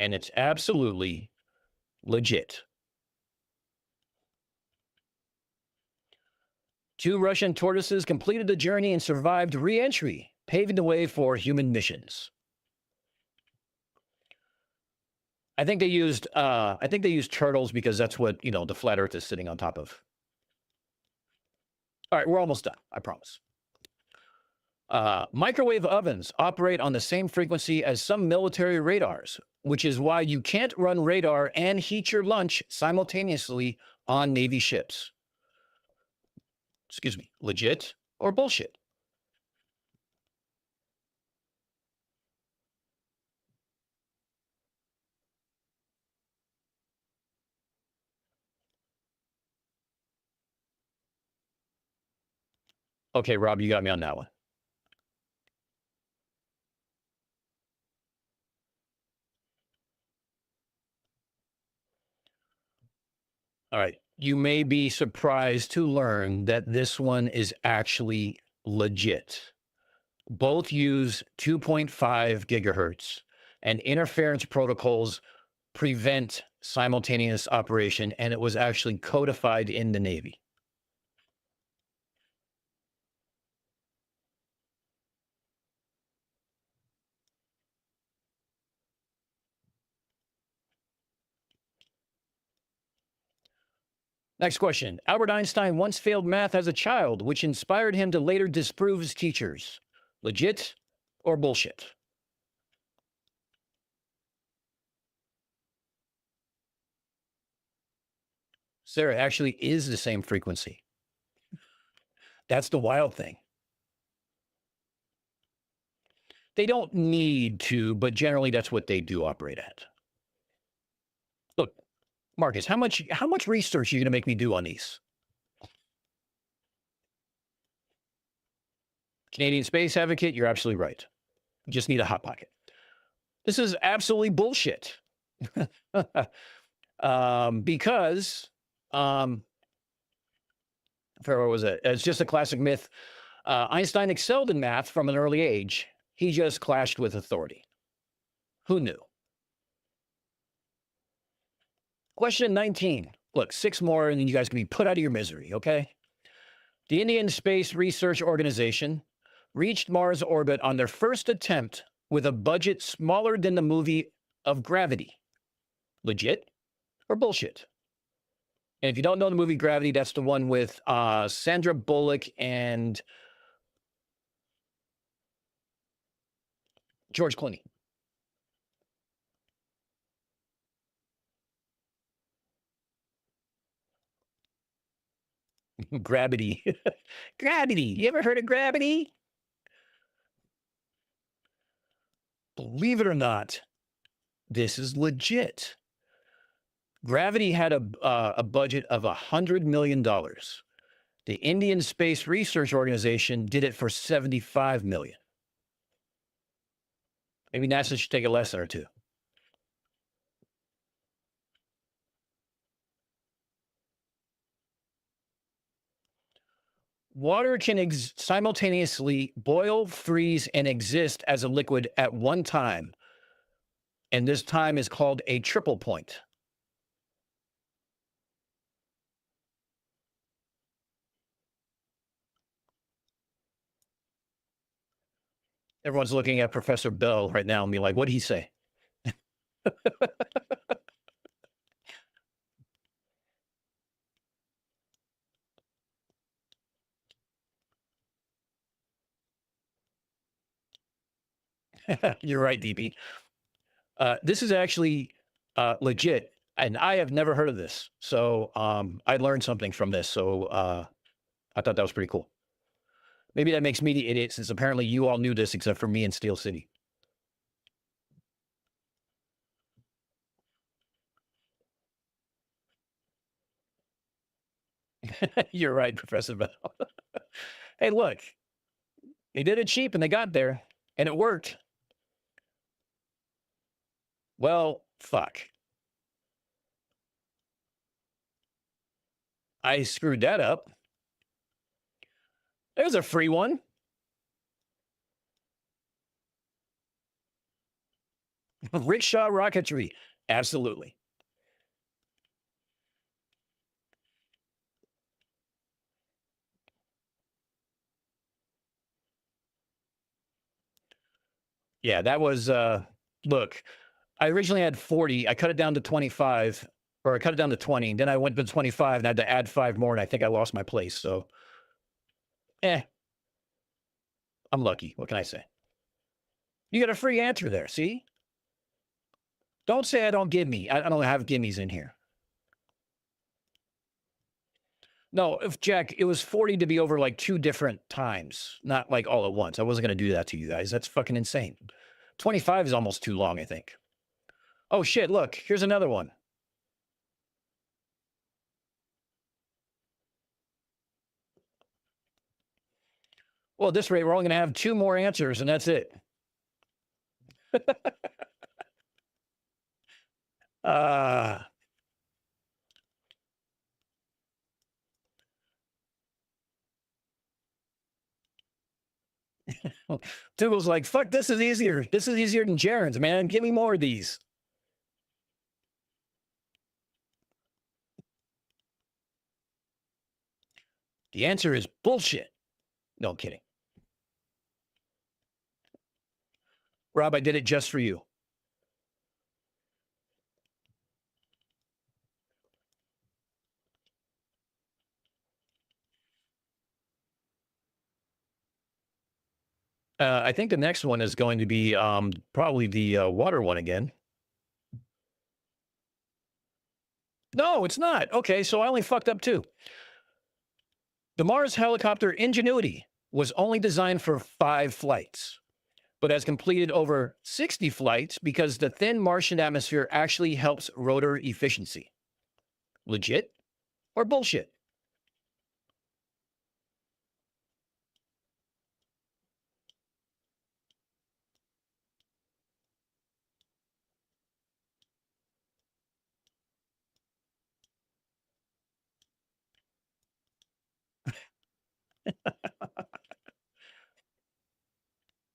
And it's absolutely legit. 2 Russian tortoises completed the journey and survived re-entry, paving the way for human missions. I think they used turtles because that's what, the flat Earth is sitting on top of. All right, we're almost done, I promise. Microwave ovens operate on the same frequency as some military radars, which is why you can't run radar and heat your lunch simultaneously on Navy ships. Excuse me, legit or bullshit? Okay, Rob, you got me on that one. All right. You may be surprised to learn that this one is actually legit. Both use 2.5 gigahertz, and interference protocols prevent simultaneous operation, and it was actually codified in the Navy. Next question. Albert Einstein once failed math as a child, which inspired him to later disprove his teachers. Legit or bullshit? Sarah, actually is the same frequency. That's the wild thing. They don't need to, but generally that's what they do operate at. Look, Marcus, how much research are you going to make me do on these? Canadian Space Advocate, you're absolutely right. You just need a hot pocket. This is absolutely bullshit. Because, what was it? It's just a classic myth. Einstein excelled in math from an early age. He just clashed with authority. Who knew? Question 19. Look, 6 more and then you guys can be put out of your misery, okay? The Indian Space Research Organization reached Mars orbit on their first attempt with a budget smaller than the movie of Gravity. Legit or bullshit? And if you don't know the movie Gravity, that's the one with Sandra Bullock and George Clooney. Gravity. Gravity. You ever heard of Gravity? Believe it or not, this is legit. Gravity had a budget of $100 million. The Indian Space Research Organization did it for $75 million. Maybe NASA should take a lesson or two. Water can simultaneously boil, freeze, and exist as a liquid at one time. And this time is called a triple point. Everyone's looking at Professor Bell right now and be like, what did he say? You're right, DP. This is actually legit, and I have never heard of this. So I learned something from this. So I thought that was pretty cool. Maybe that makes me the idiot, since apparently you all knew this except for me in Steel City. You're right, Professor Bell. Hey, look, they did it cheap and they got there and it worked. Well, fuck. I screwed that up. There's a free one. Rickshaw rocketry. Absolutely. Yeah, that was, look, I originally had 40. I cut it down to 25, or I cut it down to 20. Then I went to 25 and I had to add 5 more, and I think I lost my place. So, I'm lucky. What can I say? You got a free answer there, see? Don't say I don't give me. I don't have gimmies in here. No, if Jack, it was 40 to be over like 2 different times, not like all at once. I wasn't going to do that to you guys. That's fucking insane. 25 is almost too long, I think. Oh shit, look, here's another one. Well, at this rate, we're only going to have 2 more answers and that's it. Dougal's like, fuck, this is easier. This is easier than Jaren's, man. Give me more of these. The answer is bullshit. No, I'm kidding. Rob, I did it just for you. I think the next one is going to be probably the water one again. No, it's not. Okay, so I only fucked up 2. The Mars helicopter Ingenuity was only designed for 5 flights, but has completed over 60 flights because the thin Martian atmosphere actually helps rotor efficiency. Legit or bullshit?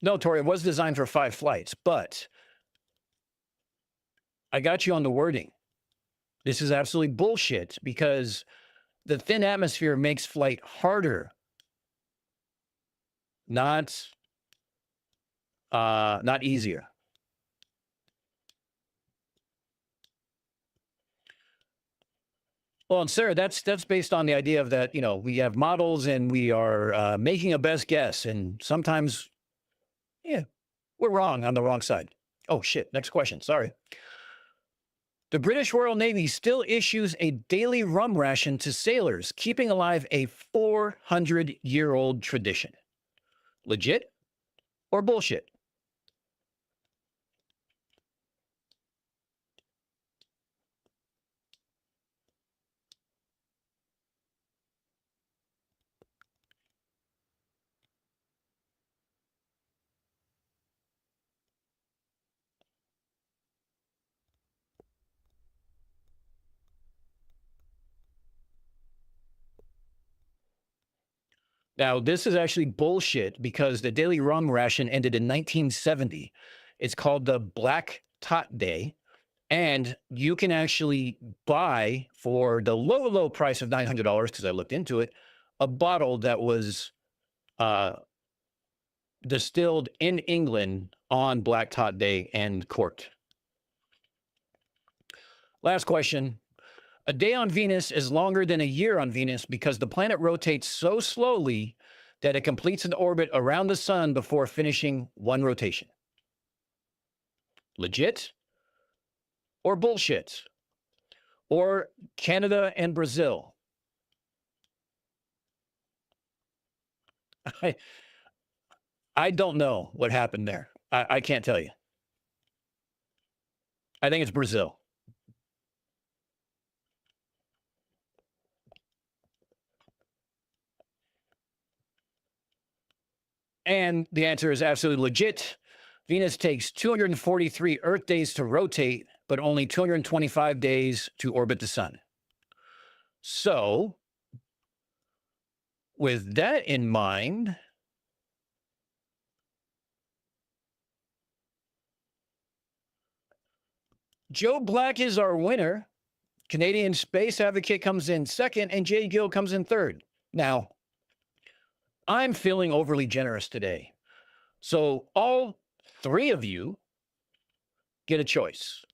No, Tori, it was designed for 5 flights, but I got you on the wording. This is absolutely bullshit because the thin atmosphere makes flight harder, not easier. Well, and Sarah, that's based on the idea of that, you know, we have models and we are making a best guess. And sometimes, yeah, we're wrong on the wrong side. Oh, shit. Next question. Sorry. The British Royal Navy still issues a daily rum ration to sailors, keeping alive a 400-year-old tradition. Legit or bullshit? Now, this is actually bullshit because the daily rum ration ended in 1970. It's called the Black Tot Day. And you can actually buy for the low, low price of $900, because I looked into it, a bottle that was distilled in England on Black Tot Day and corked. Last question. A day on Venus is longer than a year on Venus because the planet rotates so slowly that it completes an orbit around the sun before finishing one rotation. Legit or bullshit? Or Canada and Brazil? I don't know what happened there. I can't tell you. I think it's Brazil. And the answer is absolutely legit. Venus takes 243 Earth days to rotate, but only 225 days to orbit the sun. So, with that in mind, Joe Black is our winner. Canadian Space Advocate comes in second, and Jay Gill comes in third. Now, I'm feeling overly generous today. So all three of you get a choice.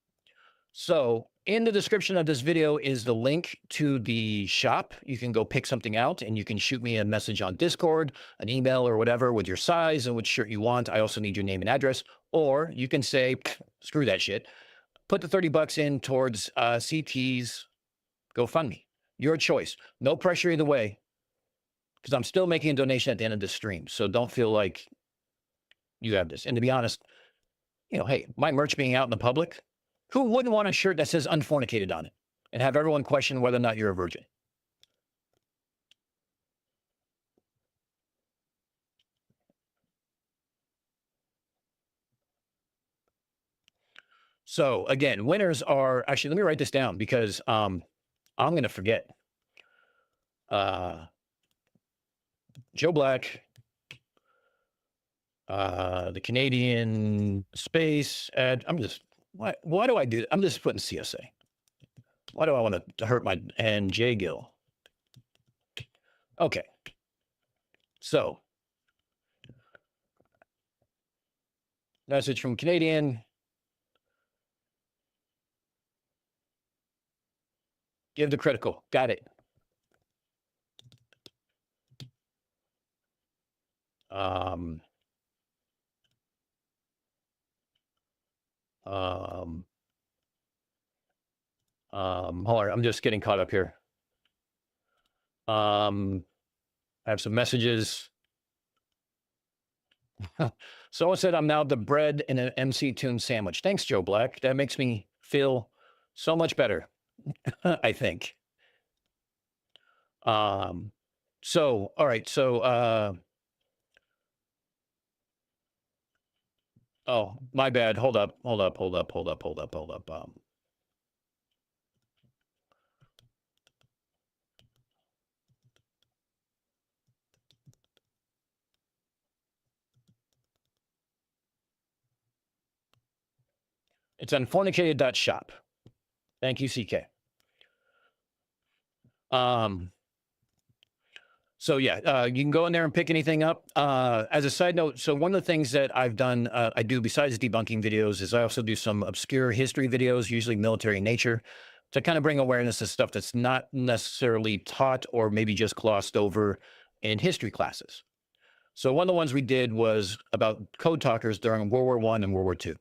So in the description of this video is the link to the shop. You can go pick something out and you can shoot me a message on Discord, an email or whatever with your size and which shirt you want. I also need your name and address. Or you can say, screw that shit. Put the 30 bucks in towards CT's GoFundMe. Your choice. No pressure either way, because I'm still making a donation at the end of this stream. So don't feel like you have this. And to be honest, you know, hey, my merch being out in the public, who wouldn't want a shirt that says Unfornicated on it and have everyone question whether or not you're a virgin? So again, winners are actually, let me write this down because I'm going to forget. Joe Black, the Canadian Space Ad. I'm just, why do I do that? I'm just putting CSA. Why do I want to hurt my, and Jay Gill? Okay. So, message from Canadian. Give the critical. Got it. Hold on, I'm just getting caught up here. I have some messages. Someone said I'm now the bread in an MC Tune sandwich. Thanks, Joe Black. That makes me feel so much better. I think. So, all right. So, oh, my bad. Hold up. It's unfornicated.shop. Thank you, CK. So yeah, you can go in there and pick anything up. As a side note, so one of the things that I've done, I do besides debunking videos is I also do some obscure history videos, usually military in nature. to kind of bring awareness to stuff that's not necessarily taught or maybe just glossed over in history classes. So one of the ones we did was about code talkers during World War I and World War II.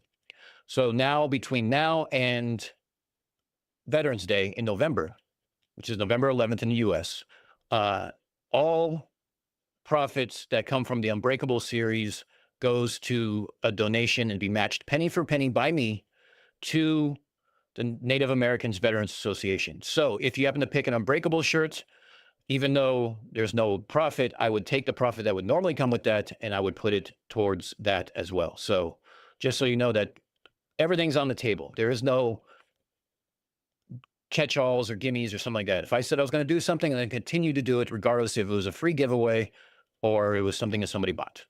So now, between now and Veterans Day in November, which is November 11th in the US, all profits that come from the Unbreakable series goes to a donation and be matched penny for penny by me to the Native Americans Veterans Association. So if you happen to pick an Unbreakable shirt, even though there's no profit, I would take the profit that would normally come with that and I would put it towards that as well. So just so you know that everything's on the table. There is no catch-alls or gimmies or something like that. If I said I was going to do something, and I continue to do it regardless if it was a free giveaway or it was something that somebody bought.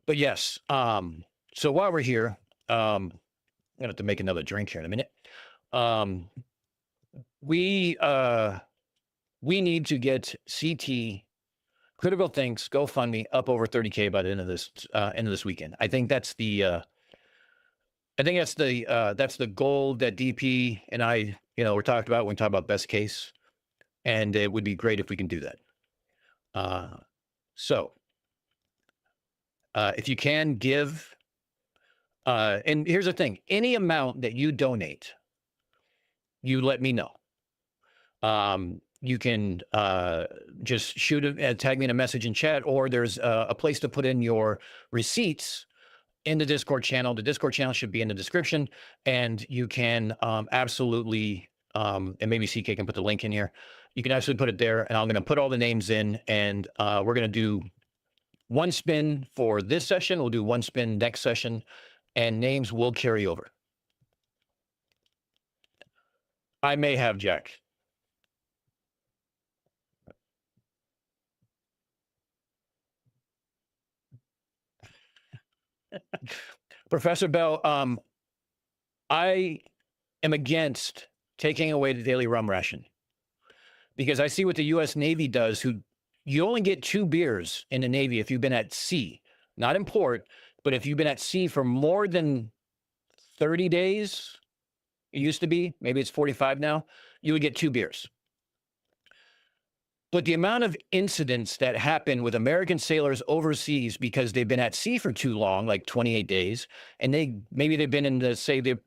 But yes, so while we're here, I'm gonna have to make another drink here in a minute. We need to get CT Critical Thinks GoFundMe up over 30K by the end of this weekend. I think that's the that's the goal that DP and I, we're talking about when we talk about best case, and it would be great if we can do that. So if you can give, and here's the thing, any amount that you donate, you let me know. You can just tag me in a message in chat, or there's a place to put in your receipts in the Discord channel. The Discord channel should be in the description, and you can absolutely, and maybe CK can put the link in here. You can absolutely put it there, and I'm going to put all the names in, and we're going to do one spin for this session. We'll do one spin next session, and names will carry over. I may have Jack. Professor Bell, I am against taking away the daily rum ration because I see what the U.S. Navy does. You only get 2 beers in the Navy if you've been at sea, not in port, but if you've been at sea for more than 30 days, it used to be, maybe it's 45 now, you would get 2 beers. But the amount of incidents that happen with American sailors overseas because they've been at sea for too long, like 28 days, and maybe they've been in the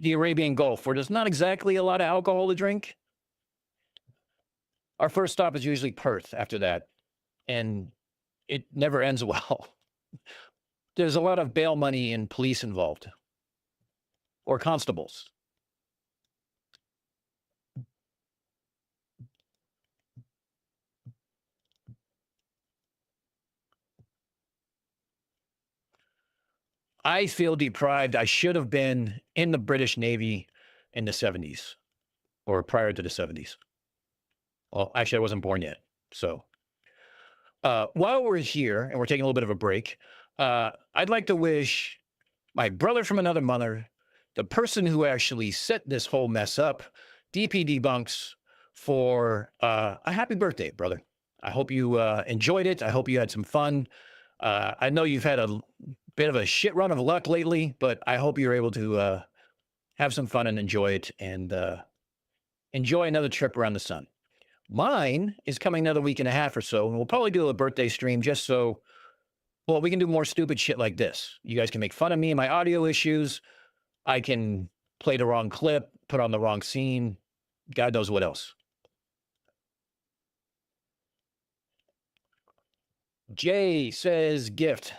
Arabian Gulf, where there's not exactly a lot of alcohol to drink. Our first stop is usually Perth after that, and it never ends well. There's a lot of bail money and police involved, or constables. I feel deprived. I should have been in the British Navy in the 70s or prior to the 70s. Well, actually, I wasn't born yet. So while we're here and we're taking a little bit of a break, I'd like to wish my brother from another mother, the person who actually set this whole mess up, DP Debunks, for a happy birthday, brother. I hope you enjoyed it. I hope you had some fun. I know you've had a bit of a shit run of luck lately, but I hope you're able to have some fun and enjoy it, and enjoy another trip around the sun. Mine is coming another week and a half or so, and we'll probably do a birthday stream just so, well, we can do more stupid shit like this. You guys can make fun of me and my audio issues. I can play the wrong clip, put on the wrong scene. God knows what else. Jay says gift.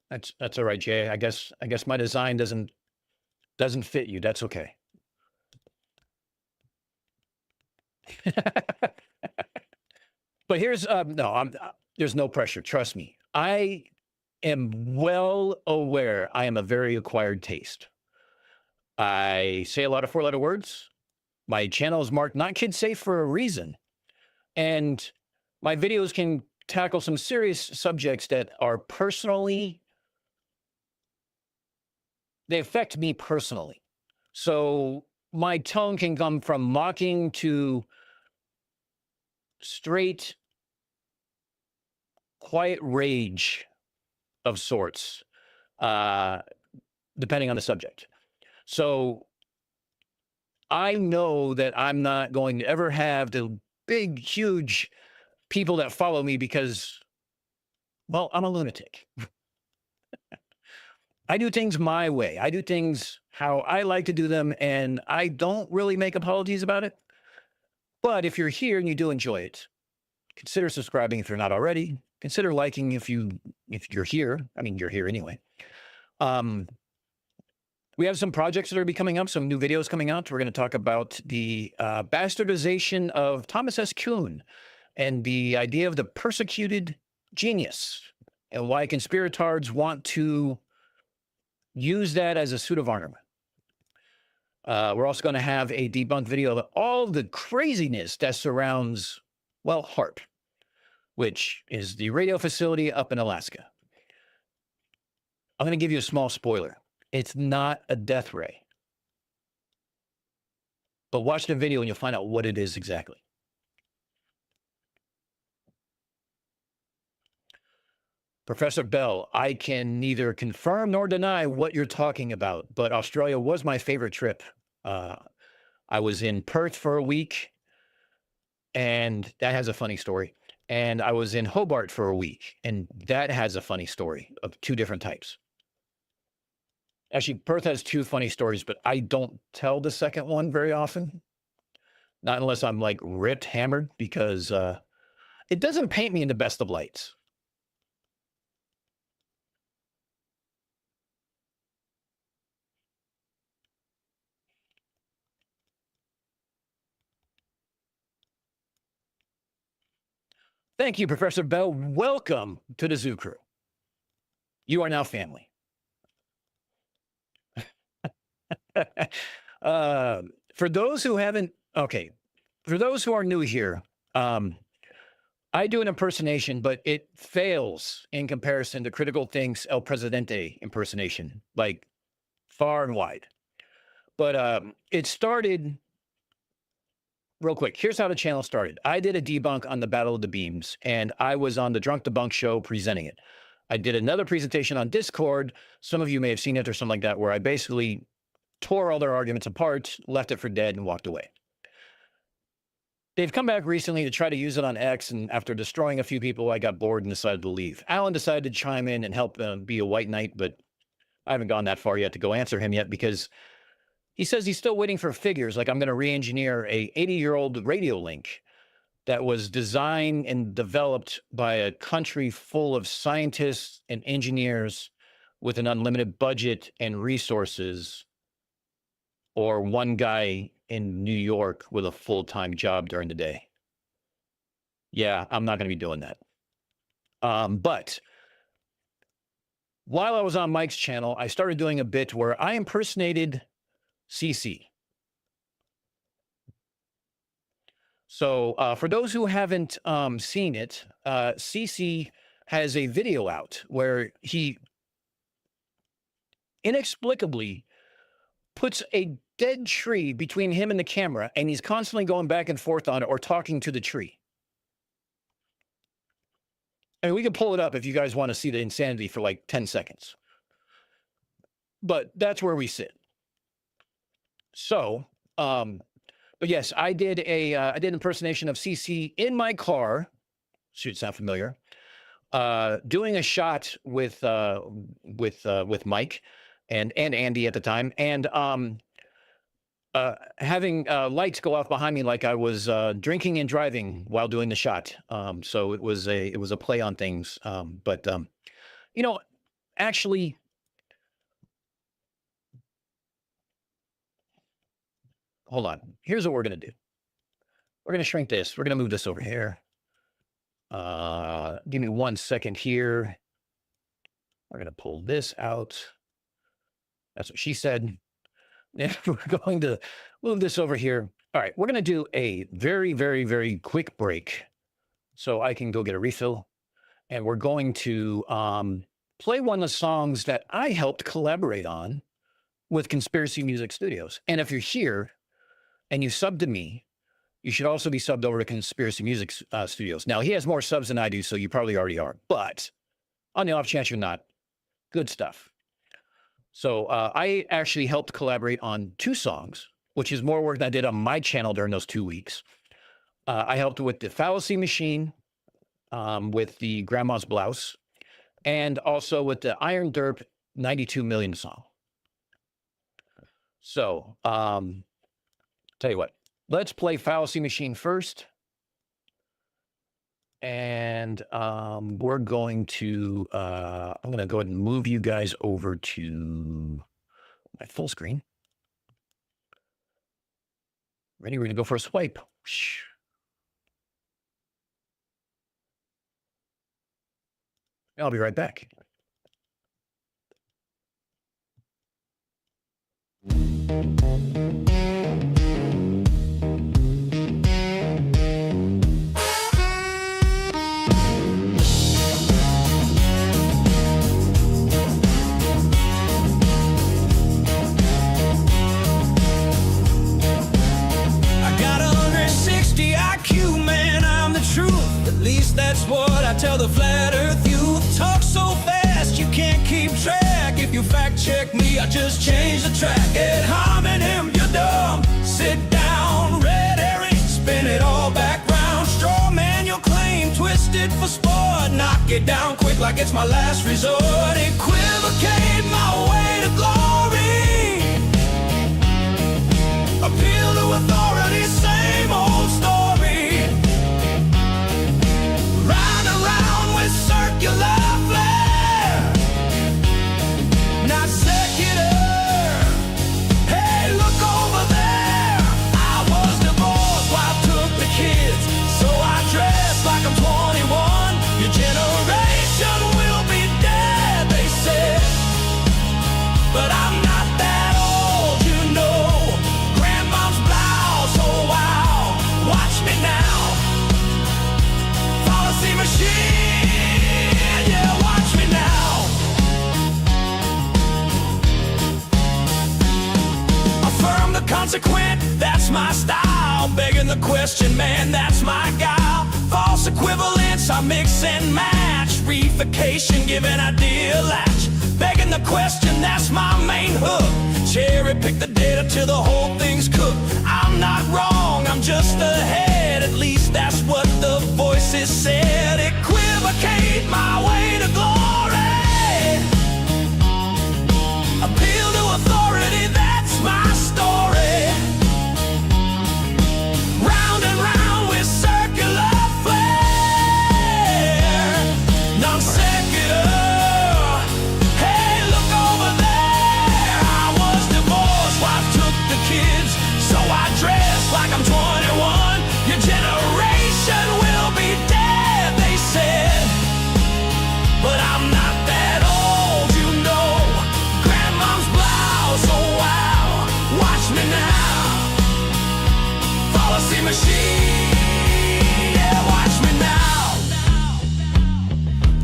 That's all right, Jay. I guess my design doesn't fit you. That's okay. But here's there's no pressure. Trust me. I am well aware I am a very acquired taste. I say a lot of 4-letter words. My channel is marked not kid safe for a reason. And my videos can tackle some serious subjects that are they affect me personally. So my tone can come from mocking to straight quiet rage of sorts, depending on the subject. So I know that I'm not going to ever have the big, huge people that follow me because, well, I'm a lunatic. I do things my way. I do things how I like to do them, and I don't really make apologies about it. But if you're here and you do enjoy it, consider subscribing if you're not already. Consider liking if you're here. I mean, you're here anyway. We have some projects that are coming up, some new videos coming out. We're going to talk about the bastardization of Thomas S. Kuhn and the idea of the persecuted genius and why conspiratards want to use that as a suit of armor. We're also going to have a debunk video of all the craziness that surrounds, well, HARP, which is the radio facility up in Alaska. I'm going to give you a small spoiler. It's not a death ray. But watch the video and you'll find out what it is exactly. Professor Bell, I can neither confirm nor deny what you're talking about, but Australia was my favorite trip. I was in Perth for a week, and that has a funny story. And I was in Hobart for a week, and that has a funny story of two different types. Actually, Perth has two funny stories, but I don't tell the second one very often. Not unless I'm like ripped, hammered, because it doesn't paint me in the best of lights. Thank you, Professor Bell. Welcome to the Zoo Crew. You are now family. For those who haven't, okay, for those who are new here, I do an impersonation, but it fails in comparison to Critical Think's El Presidente impersonation, like far and wide. But it started real quick. Here's how the channel started. I did a debunk on the Battle of the Beams, and I was on the Drunk Debunk show presenting it. I did another presentation on Discord. Some of you may have seen it or something like that, where I basically tore all their arguments apart, left it for dead, and walked away. They've come back recently to try to use it on X, and after destroying a few people, I got bored and decided to leave. Alan decided to chime in and help be a white knight, but I haven't gone that far yet to go answer him yet because he says he's still waiting for figures, like I'm going to re-engineer a 80-year-old radio link that was designed and developed by a country full of scientists and engineers with an unlimited budget and resources, or one guy in New York with a full-time job during the day. Yeah, I'm not going to be doing that. But while I was on Mike's channel, I started doing a bit where I impersonated CC. So for those who haven't seen it, CC has a video out where he inexplicably puts a dead tree between him and the camera, and he's constantly going back and forth on it or talking to the tree. I mean, we can pull it up if you guys want to see the insanity for like 10 seconds. But that's where we sit. So, but yes, I did an impersonation of CC in my car. Should sound familiar. Doing a shot with Mike and Andy at the time, and having lights go off behind me like I was drinking and driving while doing the shot. So it was a play on things. But you know, actually, hold on. Here's what we're gonna do. We're gonna shrink this. We're gonna move this over here. Give me 1 second here. We're gonna pull this out. That's what she said. Yeah, we're going to move this over here. All right, we're going to do a very, very, very quick break so I can go get a refill. And we're going to play one of the songs that I helped collaborate on with Conspiracy Music Studios. And if you're here and you sub to me, you should also be subbed over to Conspiracy Music Studios. Now, he has more subs than I do, so you probably already are. But on the off chance you're not, good stuff. So I actually helped collaborate on 2 songs, which is more work than I did on my channel during those 2 weeks. I helped with the Fallacy Machine, with the Grandma's Blouse, and also with the Iron Derp 92 Million song. So, tell you what, let's play Fallacy Machine first. And we're going to, I'm going to go ahead and move you guys over to my full screen. Ready? We're going to go for a swipe. I'll be right back. That's what I tell the flat earth youth. Talk so fast you can't keep track. If you fact check me, I just change the track. Ad hominem, you're dumb. Sit down, red herring, spin it all back round. Straw man, your claim, twisted for sport. Knock it down quick like it's my last resort. Equivocate my way to glory. Appeal to authority, same old story. Circular flare, not secular. Hey, look over there. I was divorced, wife took the kids, so I dress like I'm 21. Your generation will be dead, they said, but I'm not that old, you know. Grandma's blouse, oh wow, watch me now. Fallacy machine. Consequent, that's my style. Begging the question, man, that's my guile. False equivalence, I mix and match. Reification, giving idea latch. Begging the question, that's my main hook. Cherry pick the data till the whole thing's cooked. I'm not wrong, I'm just ahead. At least that's what the voices said. Equivocate my way to glory. Appeal to authority, that's my story. Round and round with circular flare, non sequitur. Hey, look over there. I was divorced, wife took the kids, so I dress like I'm 21. Your generation will be dead, they said, but I'm not that old, you know. Grandma's blouse, oh wow, watch me now. Fallacy machine, yeah, watch me now.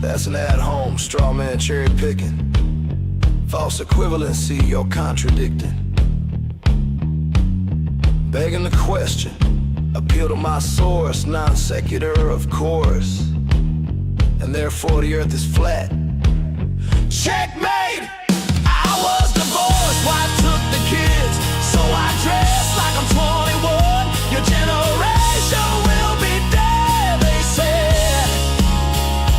That's an at-home straw man cherry picking. False equivalency, you're contradicting. Begging the question, appeal to my source, non sequitur, of course. And therefore the earth is flat. Checkmate! I was divorced, wife took the kids, so I dress like I'm 21. Your generation will be dead, they said,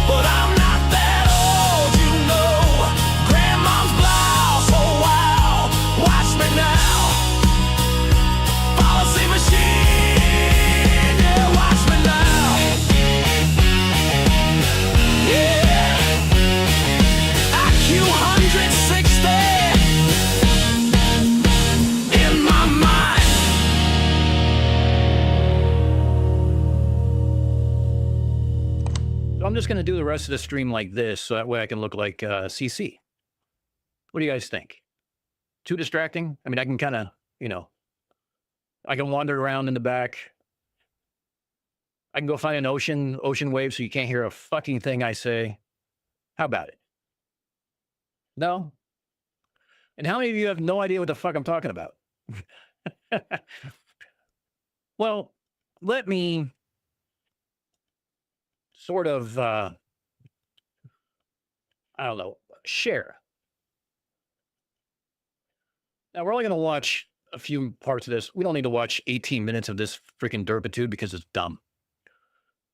but I'm not that old, you know. Grandma's blouse, oh wow, watch me now. Fallacy machine, yeah, watch me now. Yeah, IQ 160 in my mind. So I'm just going to do the rest of the stream like this, so that way I can look like CC. What do you guys think? Too distracting? I mean, I can kind of, you know, I can wander around in the back. I can go find an ocean wave so you can't hear a fucking thing I say. How about it? No? And how many of you have no idea what the fuck I'm talking about? Well, let me sort of, I don't know, share. Now, we're only going to watch a few parts of this. We don't need to watch 18 minutes of this freaking derpitude because it's dumb.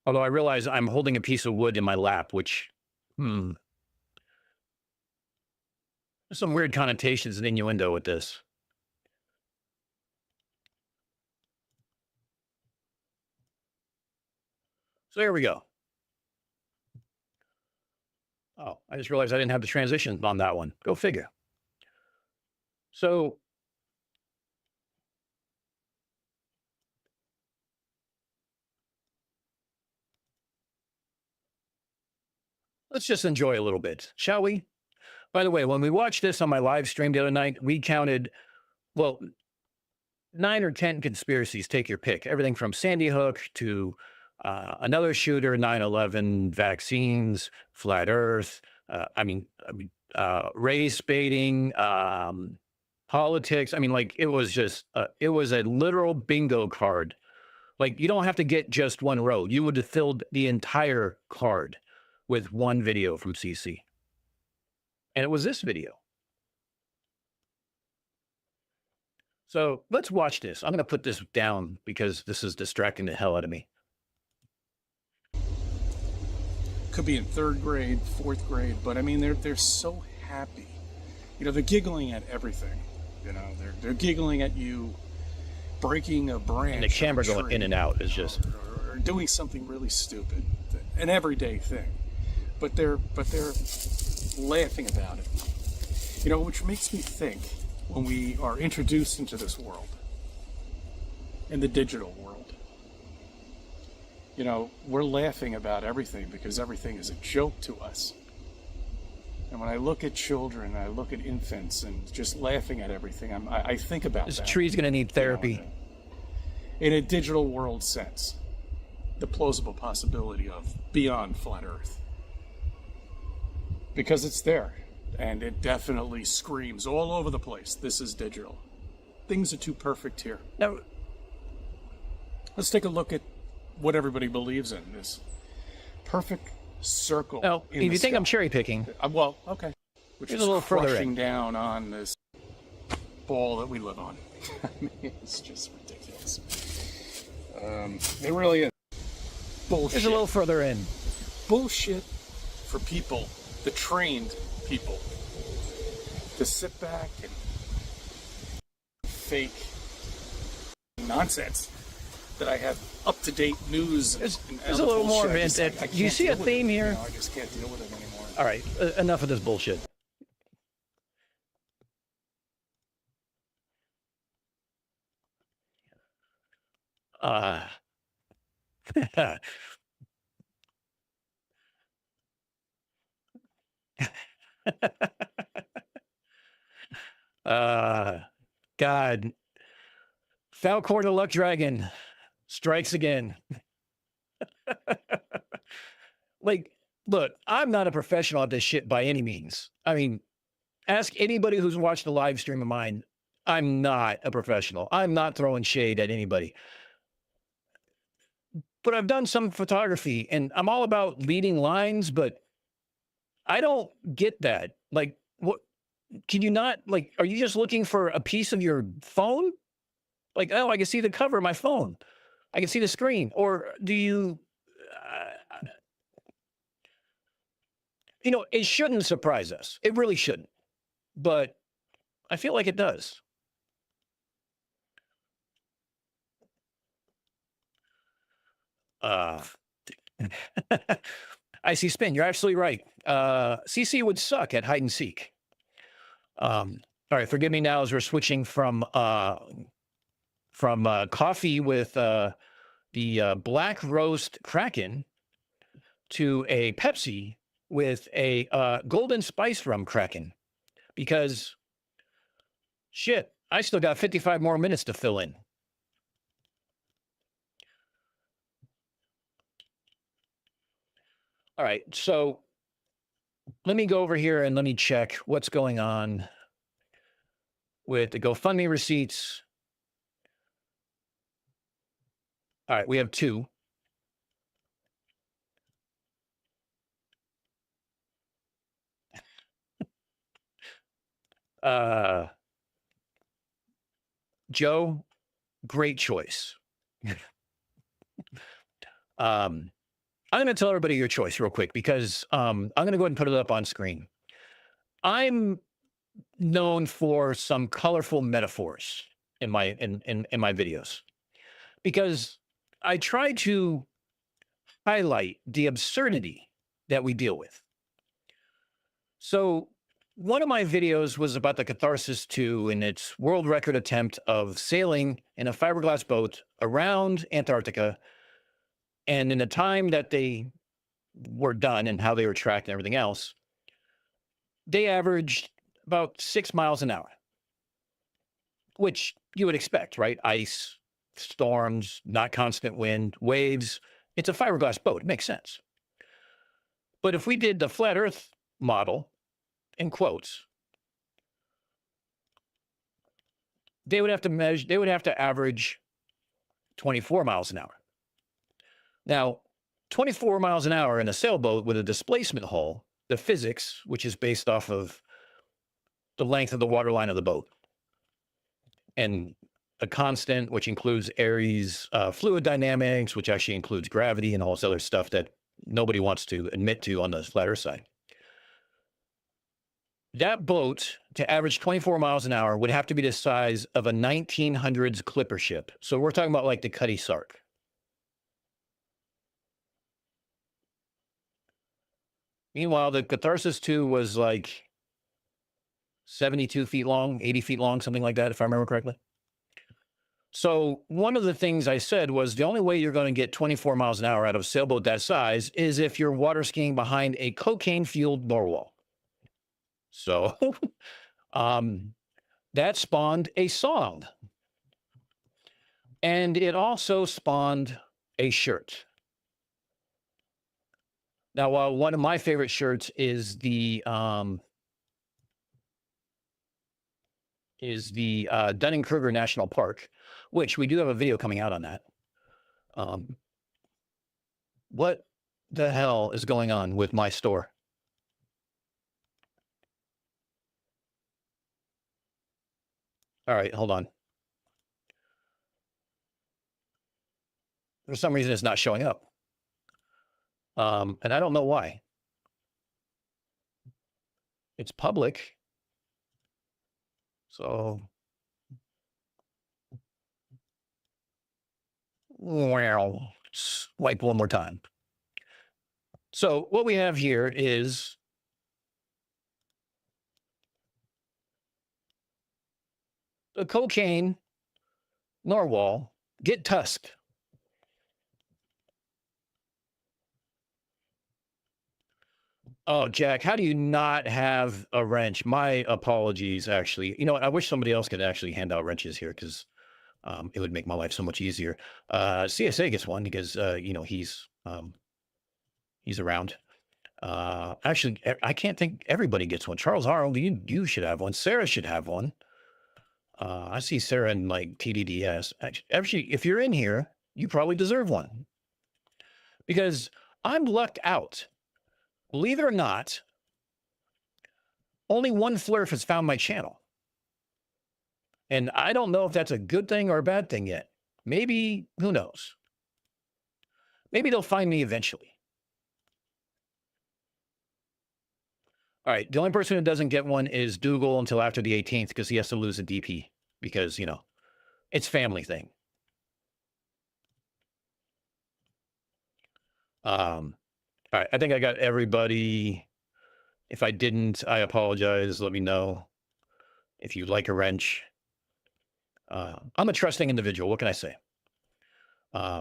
Although I realize I'm holding a piece of wood in my lap, which, there's some weird connotations and innuendo with this. So here we go. Oh, I just realized I didn't have the transition on that one. Go figure. So let's just enjoy a little bit, shall we? By the way, when we watched this on my live stream the other night, we counted, well, 9 or 10 conspiracies, take your pick. Everything from Sandy Hook to another shooter, 9/11, vaccines, flat Earth, race baiting, politics. I mean, like, it was just, it was a literal bingo card. Like, you don't have to get just one row. You would have filled the entire card with one video from CC. And it was this video. So let's watch this. I'm going to put this down because this is distracting the hell out of me. Could be in 3rd grade, 4th grade, but I mean, they're so happy. You know, they're giggling at everything. You know, they're giggling at you breaking a branch. And the camera going in and out is just, or doing something really stupid, an everyday thing. But they're laughing about it. You know, which makes me think when we are introduced into this world, in the digital world, you know, we're laughing about everything because everything is a joke to us. And when I look at children, I look at infants and just laughing at everything, I think about this that. tree's going to need therapy. You know, in a digital world sense, the plausible possibility of beyond flat Earth. Because it's there, and it definitely screams all over the place. This is digital. Things are too perfect here. Now, let's take a look at what everybody believes in, this perfect circle. no, if you think I'm cherry picking, well, okay. Which Here's is a little further crushing in. down on this ball that we live on. I mean, it's just ridiculous. It really is. Bullshit. It's a little further in. Bullshit for people, the trained people, to sit back and fake nonsense that I have up-to-date news. There's a little more of it. Do you see a theme here? I just can't deal with it anymore. All right, enough of this bullshit. God. Falcor the Luck Dragon strikes again. Like, look, I'm not a professional at this shit by any means. I mean, ask anybody who's watched a live stream of mine. I'm not a professional. I'm not throwing shade at anybody. But I've done some photography, and I'm all about leading lines, but I don't get that. Like, what? Can you not, like, are you just looking for a piece of your phone? Like, oh, I can see the cover of my phone. I can see the screen. Or do you, you know, it shouldn't surprise us. It really shouldn't. But I feel like it does. I see Spin. You're absolutely right. CC would suck at hide and seek. All right, forgive me now as we're switching from coffee with the black roast Kraken to a Pepsi with a golden spice rum Kraken, because shit, I still got 55 more minutes to fill in. All right, so let me go over here and let me check what's going on with the GoFundMe receipts. All right, we have 2. Joe, great choice. I'm going to tell everybody your choice real quick because I'm going to go ahead and put it up on screen. I'm known for some colorful metaphors in my my videos because I try to highlight the absurdity that we deal with. So one of my videos was about the Catharsis 2 and its world record attempt of sailing in a fiberglass boat around Antarctica. And in the time that they were done and how they were tracked and everything else, they averaged about 6 miles an hour, which you would expect, right? Ice, storms, not constant wind, waves. It's a fiberglass boat. It makes sense. But if we did the flat Earth model, in quotes, they would have to measure, they would have to average 24 miles an hour. Now, 24 miles an hour in a sailboat with a displacement hull, the physics, which is based off of the length of the waterline of the boat, and a constant, which includes Aries fluid dynamics, which actually includes gravity and all this other stuff that nobody wants to admit to on the flat Earth side. That boat, to average 24 miles an hour, would have to be the size of a 1900s clipper ship. So we're talking about like the Cutty Sark. Meanwhile, the Catharsis 2 was like 72 feet long, 80 feet long, something like that, if I remember correctly. So one of the things I said was the only way you're going to get 24 miles an hour out of a sailboat that size is if you're water skiing behind a cocaine-fueled narwhal. So that spawned a song. And it also spawned a shirt. Now, while one of my favorite shirts is the Dunning-Kruger National Park, which we do have a video coming out on that. What the hell is going on with my store? All right, hold on. For some reason, it's not showing up. And I don't know why. It's public. So, well, swipe one more time. So what we have here is a cocaine narwhal get tusked. Oh, Jack, how do you not have a wrench? My apologies, actually. You know what? I wish somebody else could actually hand out wrenches here because it would make my life so much easier. CSA gets one because, you know, he's around. Actually, I can't think everybody gets one. Charles Arnold, you should have one. Sarah should have one. I see Sarah in like TDDS. Actually, if you're in here, you probably deserve one because I'm lucked out. Believe it or not, only one Flurf has found my channel. And I don't know if that's a good thing or a bad thing yet. Maybe, who knows? Maybe they'll find me eventually. All right, the only person who doesn't get one is Dougal until after the 18th because he has to lose a DP because, you know, it's family thing. All right, I think I got everybody. If I didn't, I apologize. Let me know if you'd like a wrench. I'm a trusting individual. What can I say? I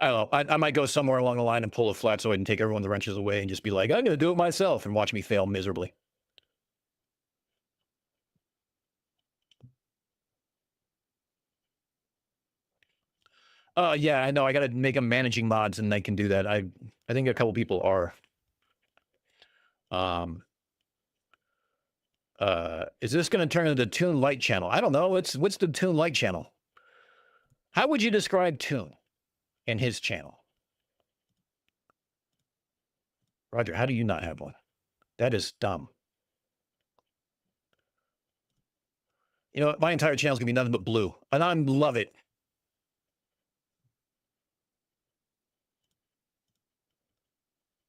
don't know. I might go somewhere along the line and pull a flatzoid and take everyone the wrenches away and just be like, I'm going to do it myself and watch me fail miserably. Yeah, I know. I got to make them managing mods and they can do that. I think a couple people are. Is this going to turn into the Toon Light channel? I don't know. What's the Toon Light channel? How would you describe Toon and his channel? Roger, how do you not have one? That is dumb. You know, my entire channel is going to be nothing but blue, and I love it.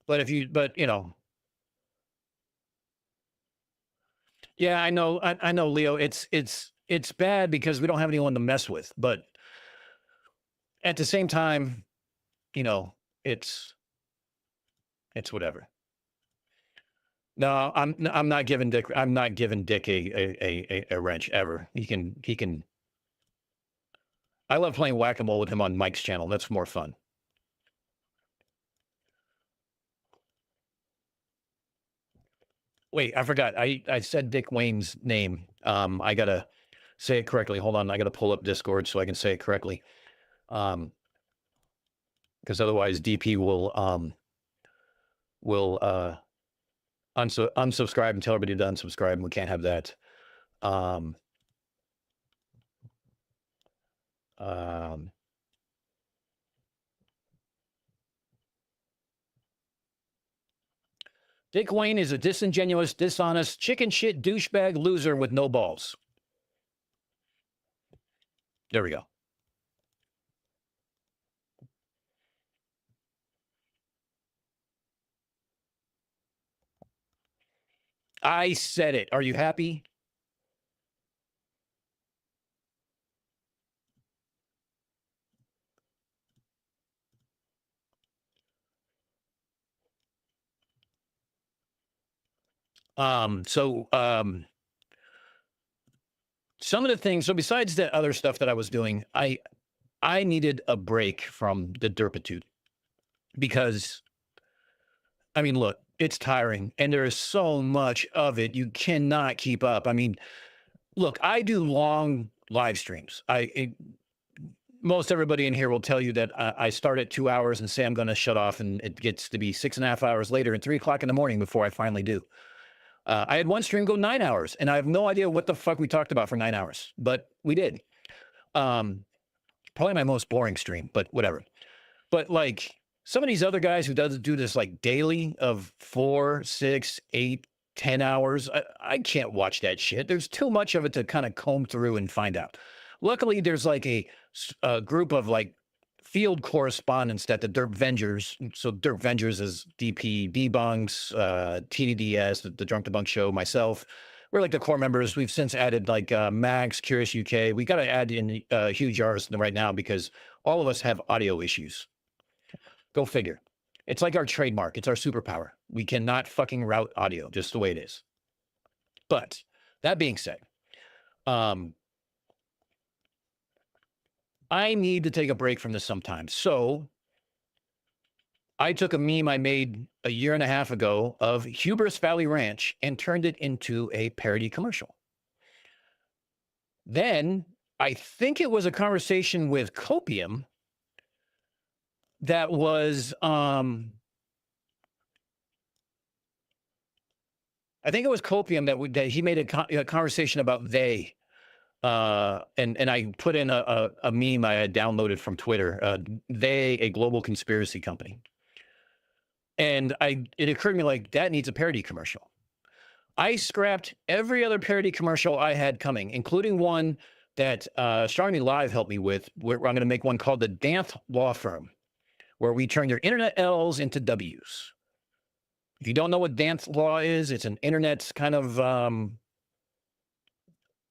But you know, yeah, I know, Leo. It's bad because we don't have anyone to mess with. But at the same time, you know, it's whatever. No, I'm not giving Dick. I'm not giving Dick a wrench ever. He can. I love playing whack-a-mole with him on Mike's channel. That's more fun. Wait, I forgot. I said Dick Wayne's name. I gotta say it correctly. Hold on. I gotta pull up Discord so I can say it correctly. Because otherwise DP will unsubscribe and tell everybody to unsubscribe, and we can't have that. Dick Wayne is a disingenuous, dishonest, chicken shit douchebag loser with no balls. There we go. I said it. Are you happy? Some of the things, so besides the other stuff that I was doing, I needed a break from the derpitude because, I mean, look, it's tiring and there is so much of it. You cannot keep up. I mean, look, I do long live streams. Most everybody in here will tell you that I start at 2 hours and say I'm going to shut off, and it gets to be 6.5 hours later and 3 o'clock in the morning before I finally do. I had one stream go 9 hours, and I have no idea what the fuck we talked about for 9 hours, but we did. Probably my most boring stream, but whatever. But like some of these other guys who do this like daily of 4, 6, 8, 10 hours, I can't watch that shit. There's too much of it to kind of comb through and find out. Luckily, there's like a group of like field correspondents that the Derp Vengers, so Derp Vengers is DP, Debunks, TDDS, the Drunk Debunk Show, myself. We're like the core members. We've since added like Max, Curious UK. We got to add in Huge R's right now because all of us have audio issues. Go figure. It's like our trademark. It's our superpower. We cannot fucking route audio, just the way it is. But that being said, I need to take a break from this sometimes. So I took a meme I made a year and a half ago of Hubris Valley Ranch and turned it into a parody commercial. Then I think it was a conversation with Copium that was, I think it was Copium that he made a conversation about they. And I put in a meme I had downloaded from Twitter. They, a global conspiracy company. And it occurred to me like that needs a parody commercial. I scrapped every other parody commercial I had coming, including one that Astronomy Live helped me with, where I'm going to make one called the Danth Law Firm, where we turn your internet L's into W's. If you don't know what Danth Law is, it's an internet kind of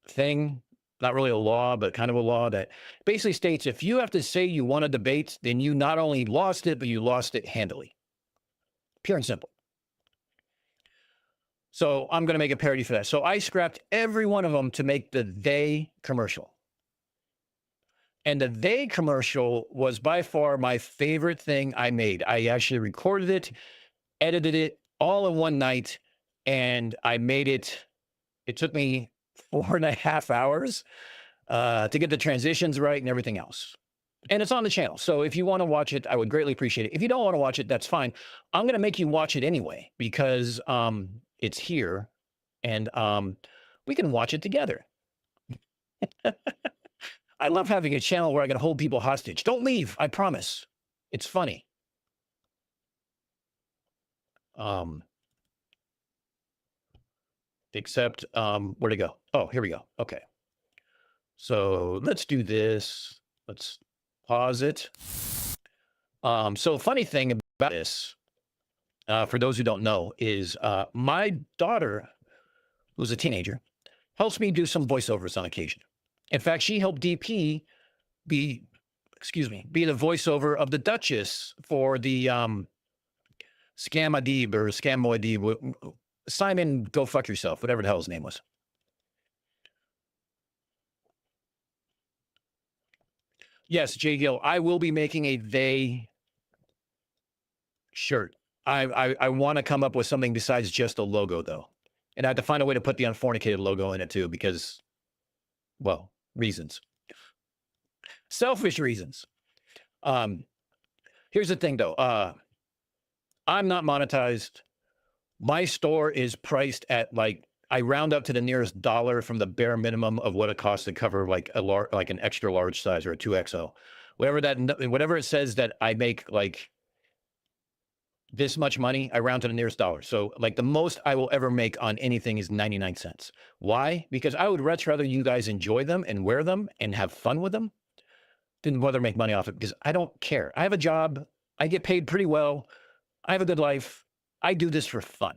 thing. Not really a law, but kind of a law that basically states if you have to say you want a debate, then you not only lost it, but you lost it handily. Pure and simple. So I'm going to make a parody for that. So I scrapped every one of them to make the they commercial. And the they commercial was by far my favorite thing I made. I actually recorded it, edited it all in one night, and I made it. It took me 4.5 hours to get the transitions right and everything else. And it's on the channel. So if you want to watch it, I would greatly appreciate it. If you don't want to watch it, that's fine. I'm going to make you watch it anyway because it's here and we can watch it together. I love having a channel where I can hold people hostage. Don't leave, I promise. It's funny. Except, where'd it go? Oh, here we go. Okay. So let's do this. Let's pause it. So funny thing about this, for those who don't know, is my daughter, who's a teenager, helps me do some voiceovers on occasion. In fact, she helped DP be the voiceover of the Duchess for the Scam-a-Deeb or Scam-a-Deeb. Simon, go fuck yourself, whatever the hell his name was. Yes, J. Gill, I will be making a they shirt. I want to come up with something besides just a logo, though. And I have to find a way to put the Unfornicated logo in it, too, because, well, reasons. Selfish reasons. Here's the thing, though. I'm not monetized. My store is priced at, like, I round up to the nearest dollar from the bare minimum of what it costs to cover, like, an extra large size or a 2XL. Whatever it says that I make, like, this much money, I round to the nearest dollar. So, like, the most I will ever make on anything is 99 cents. Why? Because I would much rather you guys enjoy them and wear them and have fun with them than whether make money off it, because I don't care. I have a job. I get paid pretty well. I have a good life. I do this for fun.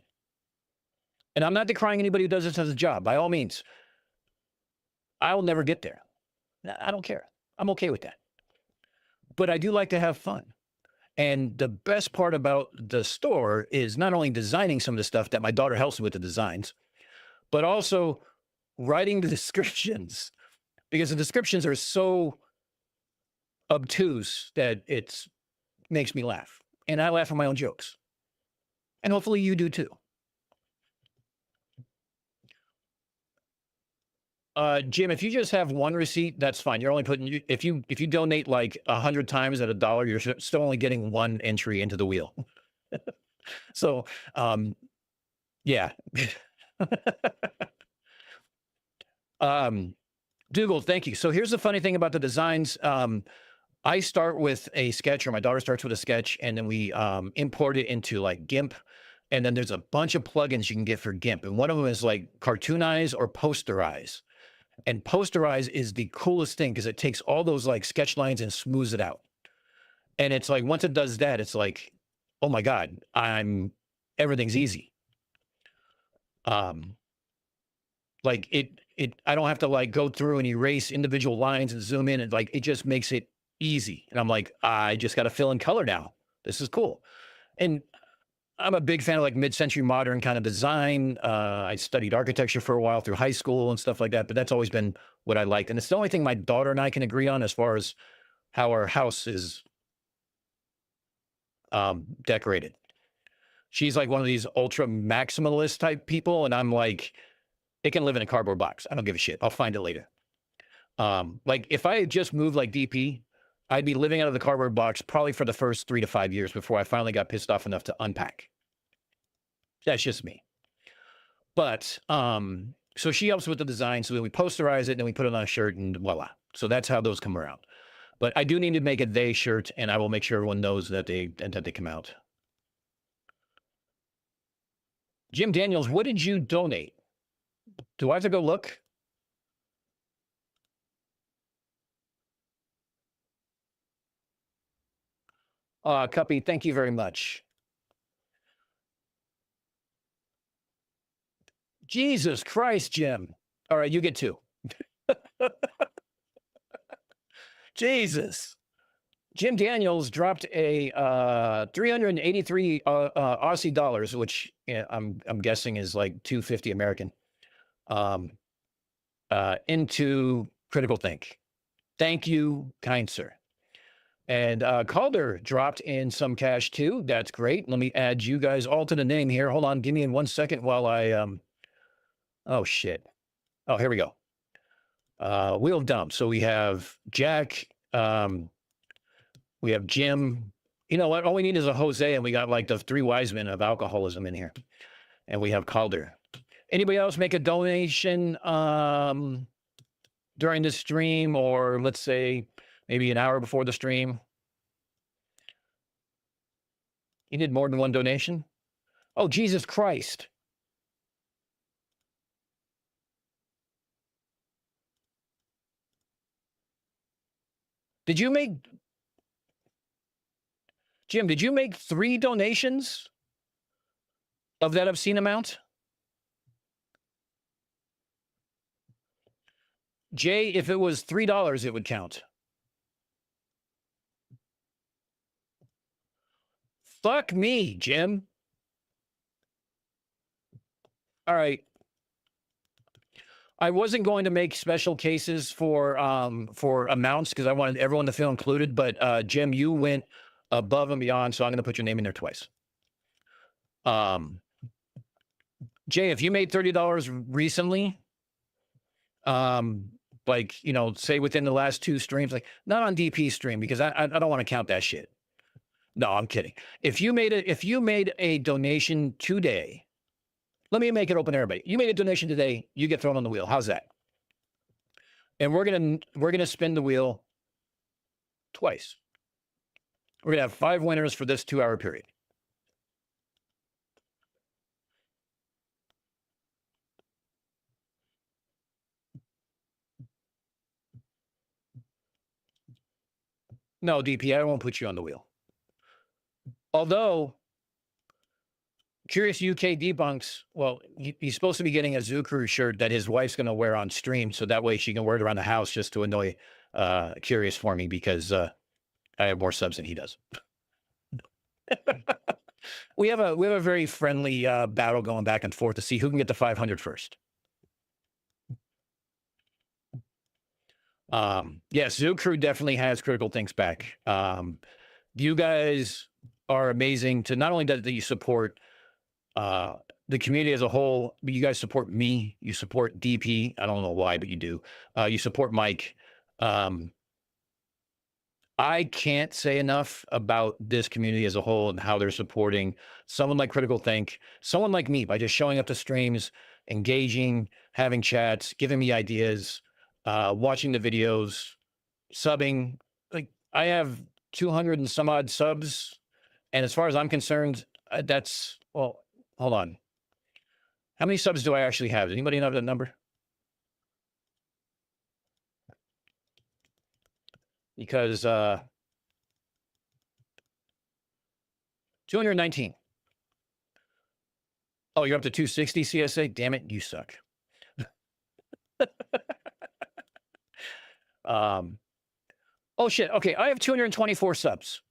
And I'm not decrying anybody who does this as a job. By all means, I'll never get there. I don't care. I'm okay with that. But I do like to have fun. And the best part about the store is not only designing some of the stuff that my daughter helps me with the designs, but also writing the descriptions, because the descriptions are so obtuse that it makes me laugh. And I laugh at my own jokes. And hopefully you do too. Jim, if you just have one receipt, that's fine. You're only putting, if you donate like 100 times at $1, you're still only getting one entry into the wheel. So, yeah. Dougal, thank you. So here's the funny thing about the designs. I start with a sketch, or my daughter starts with a sketch, and then we import it into like GIMP. And then there's a bunch of plugins you can get for GIMP. And one of them is like Cartoonize or Posterize. And Posterize is the coolest thing because it takes all those like sketch lines and smooths it out. And it's like, once it does that, it's like, oh my God, everything's easy. Like I don't have to like go through and erase individual lines and zoom in, and like, it just makes it easy. And I'm like, I just got to fill in color now. This is cool. And I'm a big fan of like mid-century modern kind of design. I studied architecture for a while through high school and stuff like that, but that's always been what I liked. And it's the only thing my daughter and I can agree on as far as how our house is decorated. She's like one of these ultra maximalist type people, and I'm like, it can live in a cardboard box. I don't give a shit. I'll find it later. Like if I had just moved like DP, I'd be living out of the cardboard box probably for the first 3 to 5 years before I finally got pissed off enough to unpack. That's just me. But, so she helps with the design. So then we posterize it, and then we put it on a shirt, and voila. So that's how those come around. But I do need to make a they shirt, and I will make sure everyone knows that they come out. Jim Daniels, what did you donate? Do I have to go look? Cuppy, thank you very much. Jesus Christ, Jim. All right, you get 2. Jesus. Jim Daniels dropped a 383 Aussie dollars, which I'm guessing is like 250 American, into Critical Think. Thank you, kind sir. And Calder dropped in some cash too. That's great. Let me add you guys all to the name here. Hold on, give me in 1 second while I oh shit. Oh, here we go. Wheel of Dump. So we have Jack, we have Jim. You know what? All we need is a Jose, and we got like the 3 wise men of alcoholism in here. And we have Calder. Anybody else make a donation during the stream, or let's say maybe an hour before the stream? You did more than one donation? Oh, Jesus Christ. Did you make, Jim, did you make 3 donations of that obscene amount? Jay, if it was $3, it would count. Fuck me, Jim. All right. I wasn't going to make special cases for amounts because I wanted everyone to feel included, but Jim, you went above and beyond, so I'm going to put your name in there twice. Jay, if you made $30 recently, like, you know, say within the last 2 streams, like not on DP stream, because I don't want to count that shit. No, I'm kidding. If you made a donation today, let me make it open to everybody. You made a donation today, you get thrown on the wheel. How's that? And we're gonna spin the wheel twice. We're gonna have 5 winners for this 2-hour period. No, DP, I won't put you on the wheel. Although, Curious UK debunks, well, he's supposed to be getting a Zoo Crew shirt that his wife's going to wear on stream, so that way she can wear it around the house just to annoy Curious for me, because I have more subs than he does. we have a very friendly battle going back and forth to see who can get to 500 first. Yes, Zoo Crew definitely has Critical Thinks back. You guys are amazing to not only that you support the community as a whole, but you guys support me. You support DP. I don't know why, but you do. You support Mike. I can't say enough about this community as a whole and how they're supporting someone like Critical Think, someone like me, by just showing up to streams, engaging, having chats, giving me ideas, watching the videos, subbing. Like, I have 200 and some odd subs. And as far as I'm concerned, that's, well, hold on. How many subs do I actually have? Does anybody know that number? Because 219. Oh, you're up to 260 CSA? Damn it, you suck. Oh shit. Okay, I have 224 subs.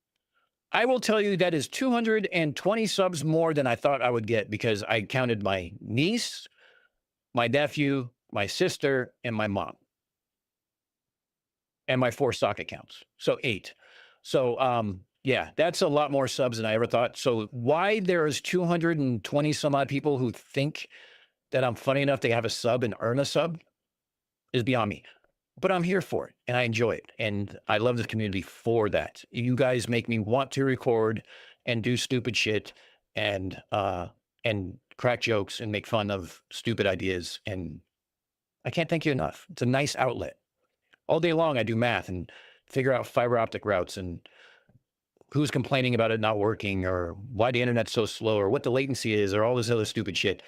I will tell you that is 220 subs more than I thought I would get, because I counted my niece, my nephew, my sister, and my mom. And my 4 stock accounts. So 8. So yeah, that's a lot more subs than I ever thought. So why there's 220 some odd people who think that I'm funny enough to have a sub and earn a sub is beyond me. But I'm here for it, and I enjoy it, and I love this community for that. You guys make me want to record and do stupid shit and crack jokes and make fun of stupid ideas, and I can't thank you enough. It's a nice outlet. All day long, I do math and figure out fiber optic routes and who's complaining about it not working, or why the internet's so slow, or what the latency is, or all this other stupid shit.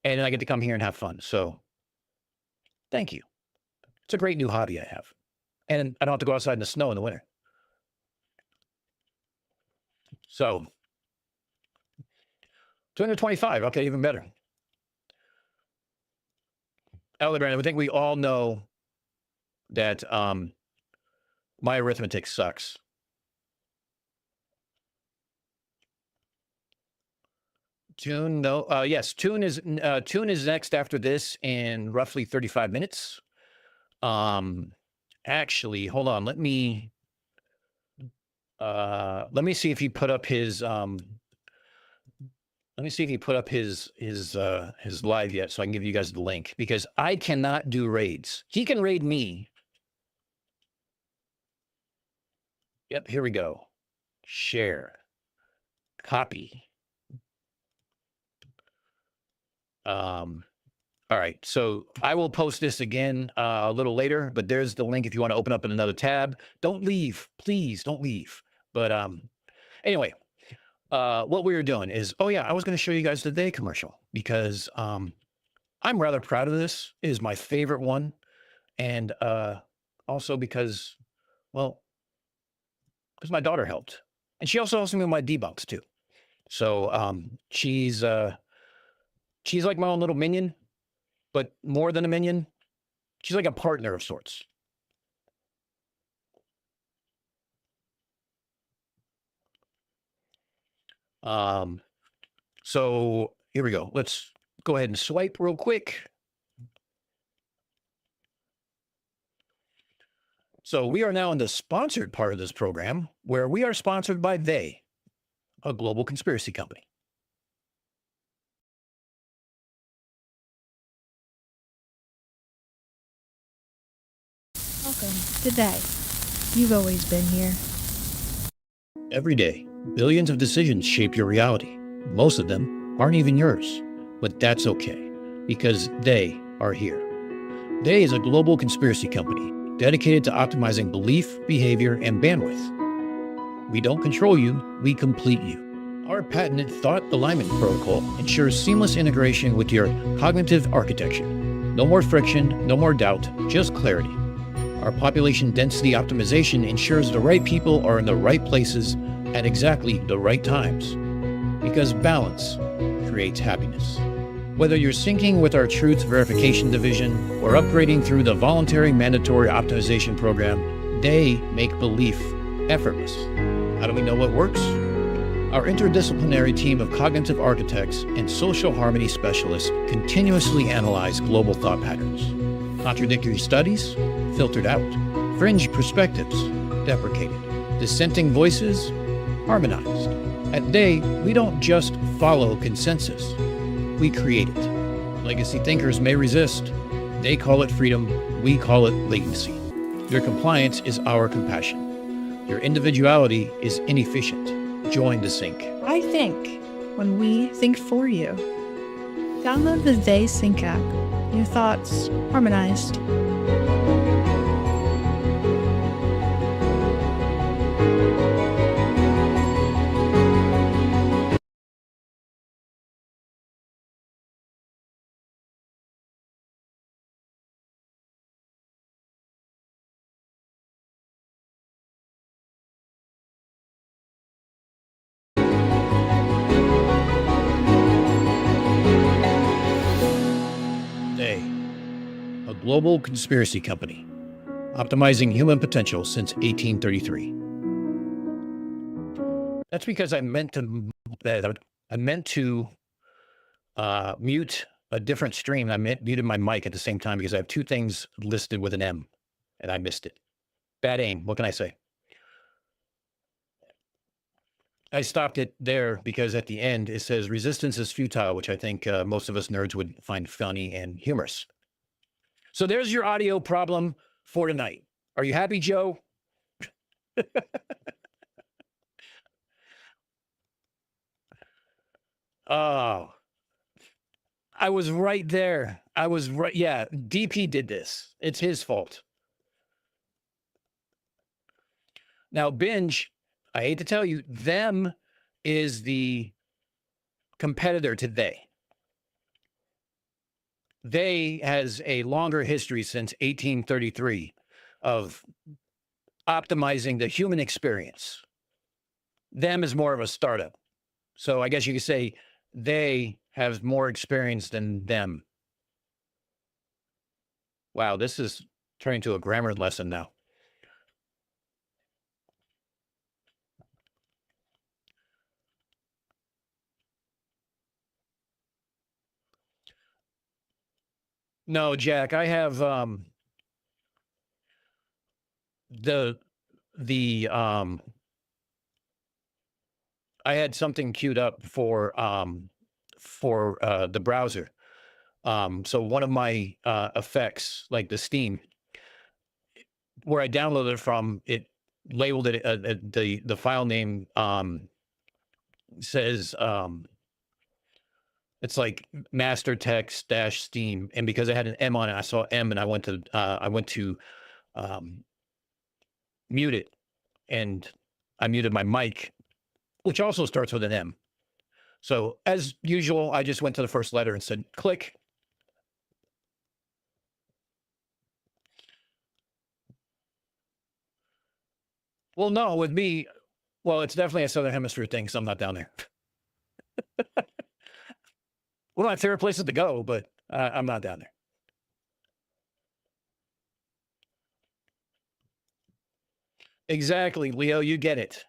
And I get to come here and have fun. So thank you. It's a great new hobby I have. And I don't have to go outside in the snow in the winter. So 225. Okay, even better. Elder Brandon, I think we all know that my arithmetic sucks. Tune, no, yes, Tune is next after this in roughly 35 minutes. Actually, hold on, let me see if he put up his his live yet, so I can give you guys the link, because I cannot do raids. He can raid me. Yep, here we go. Share. Copy. All right, so I will post this again a little later, but there's the link if you want to open up in another tab. Don't leave, please don't leave. But anyway, what we were doing is, oh yeah, I was going to show you guys the day commercial because I'm rather proud of this. It is my favorite one. And also because, well, because my daughter helped. And she also helps me with my debunks too. So she's like my own little minion, but more than a minion. She's like a partner of sorts. So here we go. Let's go ahead and swipe real quick. So we are now in the sponsored part of this program where we are sponsored by They, a global conspiracy company. Welcome to They. You've always been here. Every day, billions of decisions shape your reality. Most of them aren't even yours, but that's okay because they are here. They is a global conspiracy company dedicated to optimizing belief, behavior, and bandwidth. We don't control you, we complete you. Our patented thought alignment protocol ensures seamless integration with your cognitive architecture. No more friction, no more doubt, just clarity. Our population density optimization ensures the right people are in the right places at exactly the right times. Because balance creates happiness. Whether you're syncing with our truth verification division or upgrading through the voluntary mandatory optimization program, they make belief effortless. How do we know what works? Our interdisciplinary team of cognitive architects and social harmony specialists continuously analyze global thought patterns. Contradictory studies, filtered out. Fringe perspectives, deprecated. Dissenting voices, harmonized. At They, we don't just follow consensus. We create it. Legacy thinkers may resist. They call it freedom. We call it latency. Your compliance is our compassion. Your individuality is inefficient. Join the sync. I think when we think for you. Download the They Sync app. Your thoughts harmonized. They, a global conspiracy company, optimizing human potential since 1833. That's because I meant to mute a different stream. I muted my mic at the same time because I have two things listed with an M, and I missed it. Bad aim. What can I say? I stopped it there because at the end it says resistance is futile, which I think most of us nerds would find funny and humorous. So there's your audio problem for tonight. Are you happy, Joe? Oh, I was right there. I was right. Yeah, DP did this. It's his fault. Now, Binge, I hate to tell you, them is the competitor to They. They has a longer history since 1833 of optimizing the human experience. Them is more of a startup. So I guess you could say They have more experience than them. Wow, this is turning to a grammar lesson now. No, Jack, I have I had something queued up for the browser. So one of my effects, like the Steam, where I downloaded it from, it labeled it the file name says It's like master text dash Steam, and because I had an M on it, I saw M, and I went to mute it, and I muted my mic, which also starts with an M. So as usual, I just went to the first letter and said click. Well, no, with me, well, it's definitely a Southern Hemisphere thing, so I'm not down there. One of my favorite places to go, but I'm not down there. Exactly, Leo, you get it.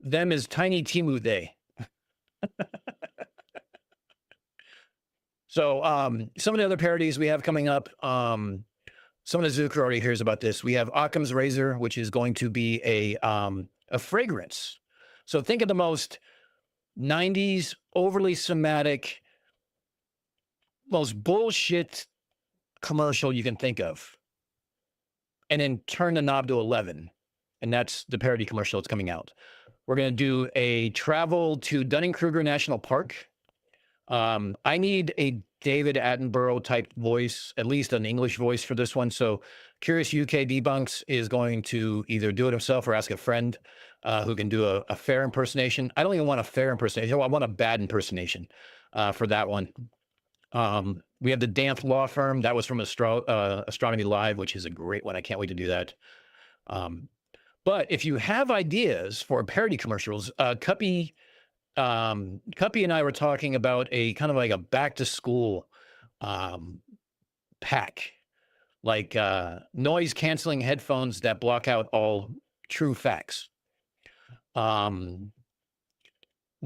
Them is Tiny Timu Day. So some of the other parodies we have coming up, some of the Zucker already hears about this. We have Occam's Razor, which is going to be a fragrance. So think of the most 90s, overly somatic, most bullshit commercial you can think of. And then turn the knob to 11. And that's the parody commercial that's coming out. We're going to do a travel to Dunning-Kruger National Park. I need a David Attenborough type voice, at least an English voice for this one. So Curious UK Debunks is going to either do it himself or ask a friend who can do a fair impersonation. I don't even want a fair impersonation. I want a bad impersonation for that one. We have the Danth Law Firm. That was from Astronomy Live, which is a great one. I can't wait to do that. But if you have ideas for parody commercials, Cuppy and I were talking about a kind of like a back to school pack, like noise canceling headphones that block out all true facts. One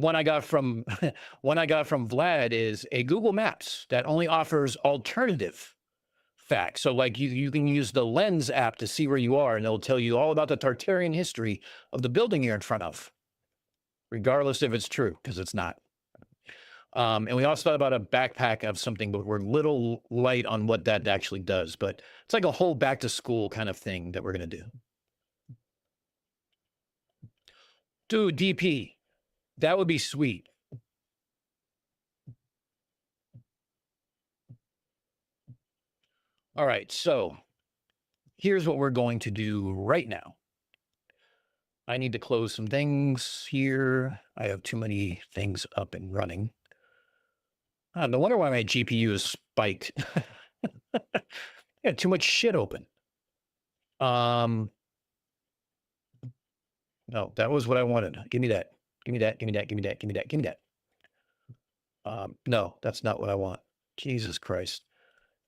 I got from Vlad is a Google Maps that only offers alternative facts. So like you can use the Lens app to see where you are, and it'll tell you all about the Tartarian history of the building you're in front of, regardless if it's true, because it's not. And we also thought about a backpack of something, but we're a little light on what that actually does. But it's like a whole back to school kind of thing that we're going to do. Dude, DP, that would be sweet. All right, so here's what we're going to do right now. I need to close some things here. I have too many things up and running. No wonder why my GPU is spiked. I got too much shit open. No, that was what I wanted. Give me that. Give me that. Give me that. Give me that. Give me that. Give me that. No, that's not what I want. Jesus Christ.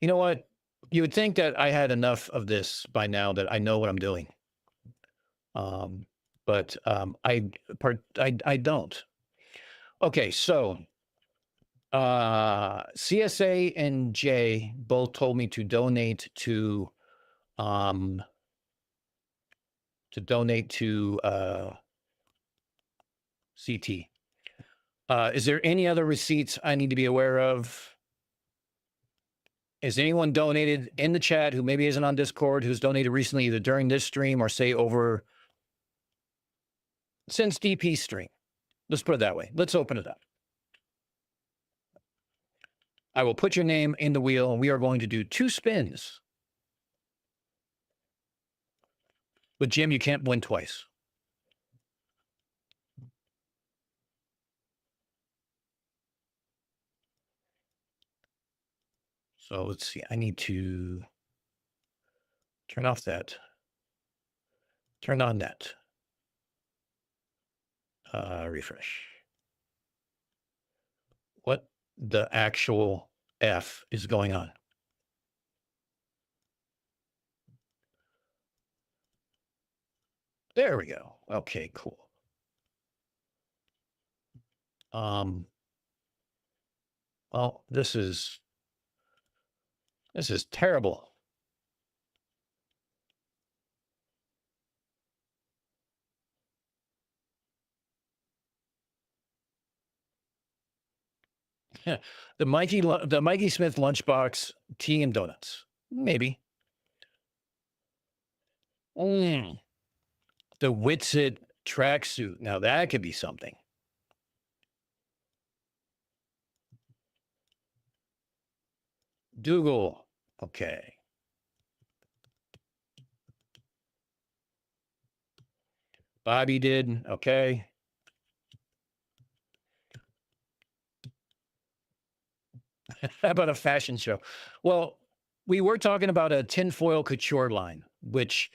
You know what? You would think that I had enough of this by now that I know what I'm doing. But I don't. Okay, so CSA and Jay both told me to donate to CT. Is there any other receipts I need to be aware of? Is anyone donated in the chat who maybe isn't on Discord, who's donated recently, either during this stream or say over since DP stream? Let's put it that way. Let's open it up. I will put your name in the wheel, and we are going to do 2 spins. But Jim, you can't win twice. So let's see. I need to turn off that. Turn on that. Refresh. What the actual F is going on? There we go. Okay, cool. Well, this is terrible. The Mikey Smith lunchbox, tea and donuts. Maybe. The Witsit tracksuit. Now that could be something. Dougal. Okay. Bobby did. Okay. How about a fashion show? Well, we were talking about a tinfoil couture line, which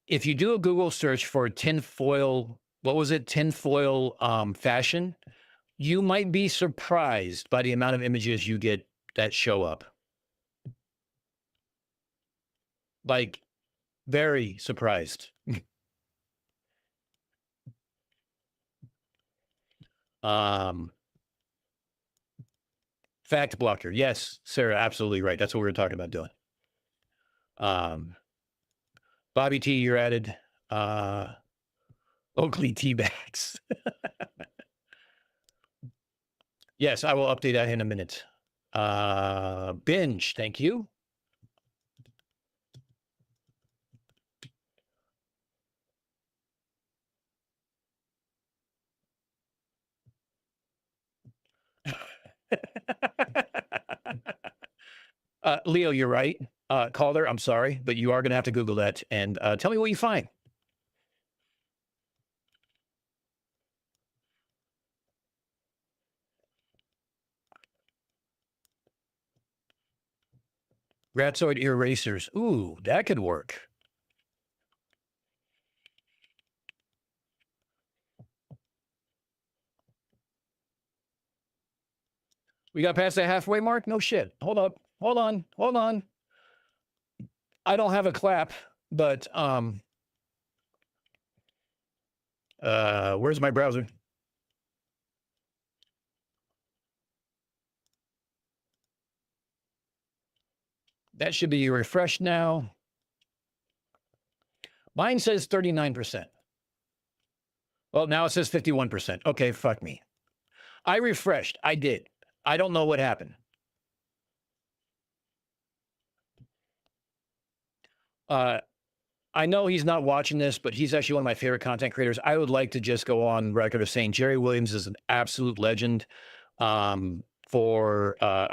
if you do a Google search for tinfoil, what was it? Tinfoil fashion, you might be surprised by the amount of images you get that show up. Like, very surprised. Fact blocker. Yes, Sarah, absolutely right. That's what we were talking about doing. Bobby T, you're added. Oakley tea bags. Yes, I will update that in a minute. Binge, thank you. Leo, you're right. Calder, I'm sorry, but you are going to have to Google that and tell me what you find. Ratsoid erasers. Ooh, that could work. We got past the halfway mark? No shit. Hold up. Hold on. Hold on. I don't have a clap, but where's my browser? That should be refreshed now. Mine says 39%. Well, now it says 51%. Okay, fuck me. I refreshed. I did. I don't know what happened. I know he's not watching this, but he's actually one of my favorite content creators. I would like to just go on record of saying Jerry Williams is an absolute legend. I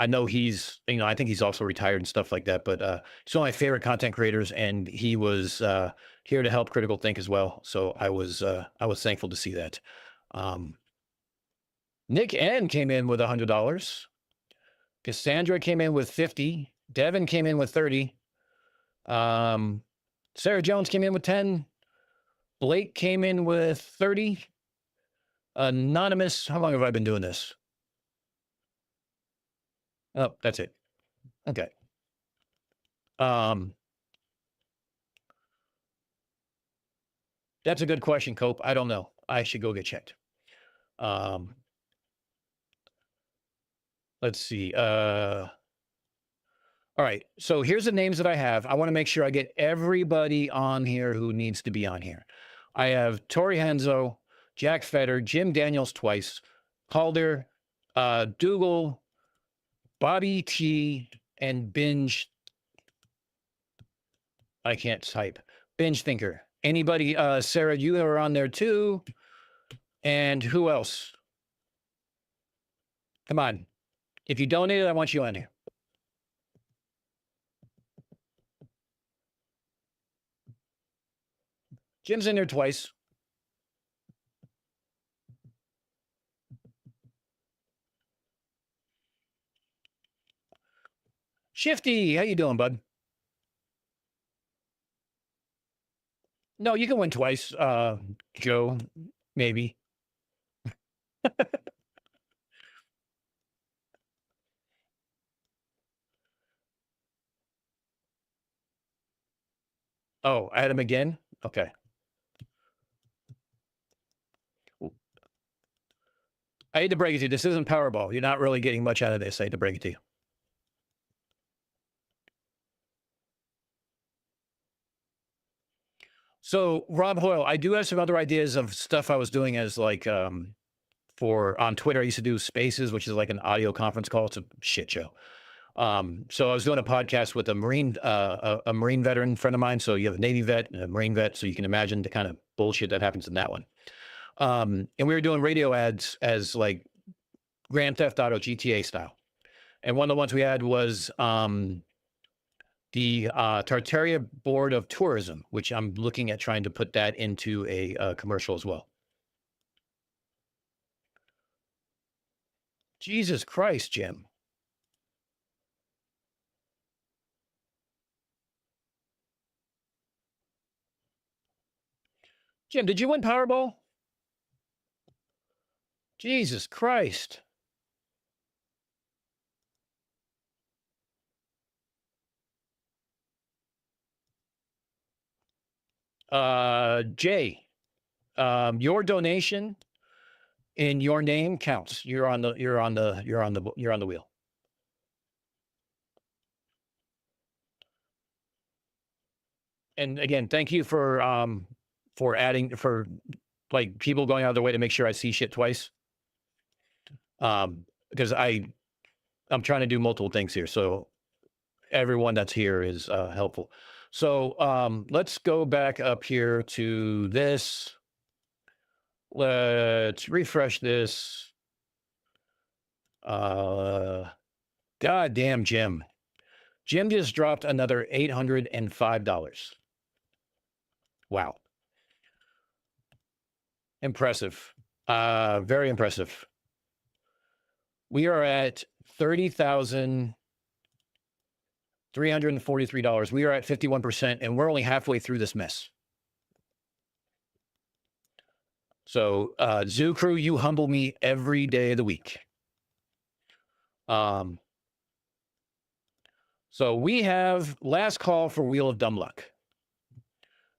know he's, I think he's also retired and stuff like that, but he's one of my favorite content creators, and he was here to help Critical Think as well. So I was thankful to see that. Nick N came in with $100. Cassandra came in with 50. Devin came in with 30. Sarah Jones came in with 10. Blake came in with 30. Anonymous, how long have I been doing this? Oh, that's it. Okay. That's a good question, Cope. I don't know. I should go get checked. Let's see. All right. So here's the names that I have. I want to make sure I get everybody on here who needs to be on here. I have Tori Henzo, Jack Fetter, Jim Daniels twice, Calder, Dougal, Bobby T, and Binge. I can't type. Binge Thinker. Anybody? Sarah, you are on there too. And who else? Come on. If you donated, I want you on here. Jim's in there twice. Shifty, how you doing, bud? No, you can win twice, Joe, maybe. Oh, add him again? Okay. I hate to break it to you. This isn't Powerball. You're not really getting much out of this. I hate to break it to you. So, Rob Hoyle, I do have some other ideas of stuff I was doing as like on Twitter. I used to do Spaces, which is like an audio conference call. It's a shit show. So I was doing a podcast with a Marine veteran friend of mine. So you have a Navy vet and a Marine vet. So you can imagine the kind of bullshit that happens in that one. And we were doing radio ads as like Grand Theft Auto GTA style. And one of the ones we had was the Tartaria Board of Tourism, which I'm looking at trying to put that into a commercial as well. Jesus Christ, Jim. Jim, did you win Powerball? Jesus Christ. Jay, your donation in your name counts. You're on the wheel. And again, thank you for adding, for like people going out of their way to make sure I see shit twice. Because I'm trying to do multiple things here. So everyone that's here is helpful. So let's go back up here to this. Let's refresh this. God damn, Jim. Jim just dropped another $805. Wow. Impressive. Very impressive. We are at $30,343. We are at 51%, and we're only halfway through this mess. So, Zoo Crew, you humble me every day of the week. So we have last call for Wheel of Dumb Luck.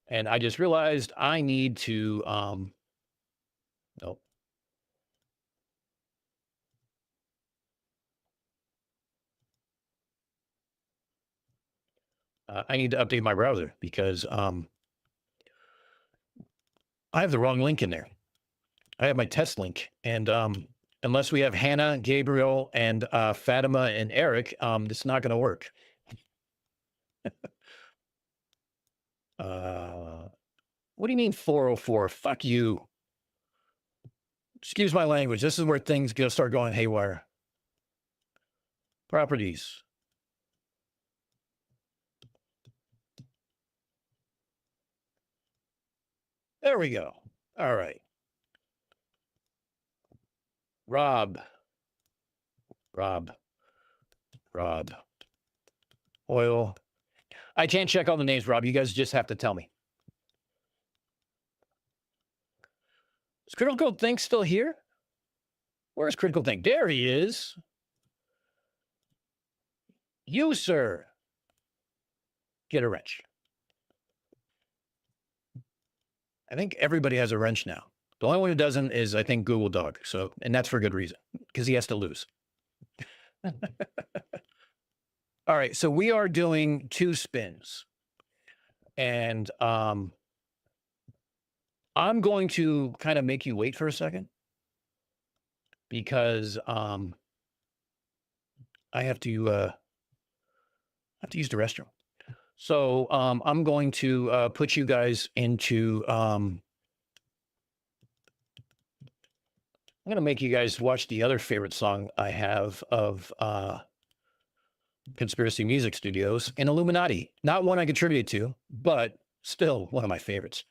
And I just realized I need to, nope. I need to update my browser because I have the wrong link in there. I have my test link, and unless we have Hannah, Gabriel, and Fatima and Eric, it's not going to work. What do you mean 404? Fuck you. Excuse my language. This is where things start going haywire. Properties. There we go. All right. Rob. Oil. I can't check all the names, Rob. You guys just have to tell me. Is Critical Think still here? Where's Critical Think? There he is. You, sir. Get a wrench. I think everybody has a wrench now. The only one who doesn't is, I think, Google Dog. So, and that's for good reason, because he has to lose. All right, so we are doing 2 spins. And I'm going to kind of make you wait for a second, because I have to use the restroom. So I'm going to put you guys into, I'm going to make you guys watch the other favorite song I have of Conspiracy Music Studios, and Illuminati. Not one I contributed to, but still one of my favorites.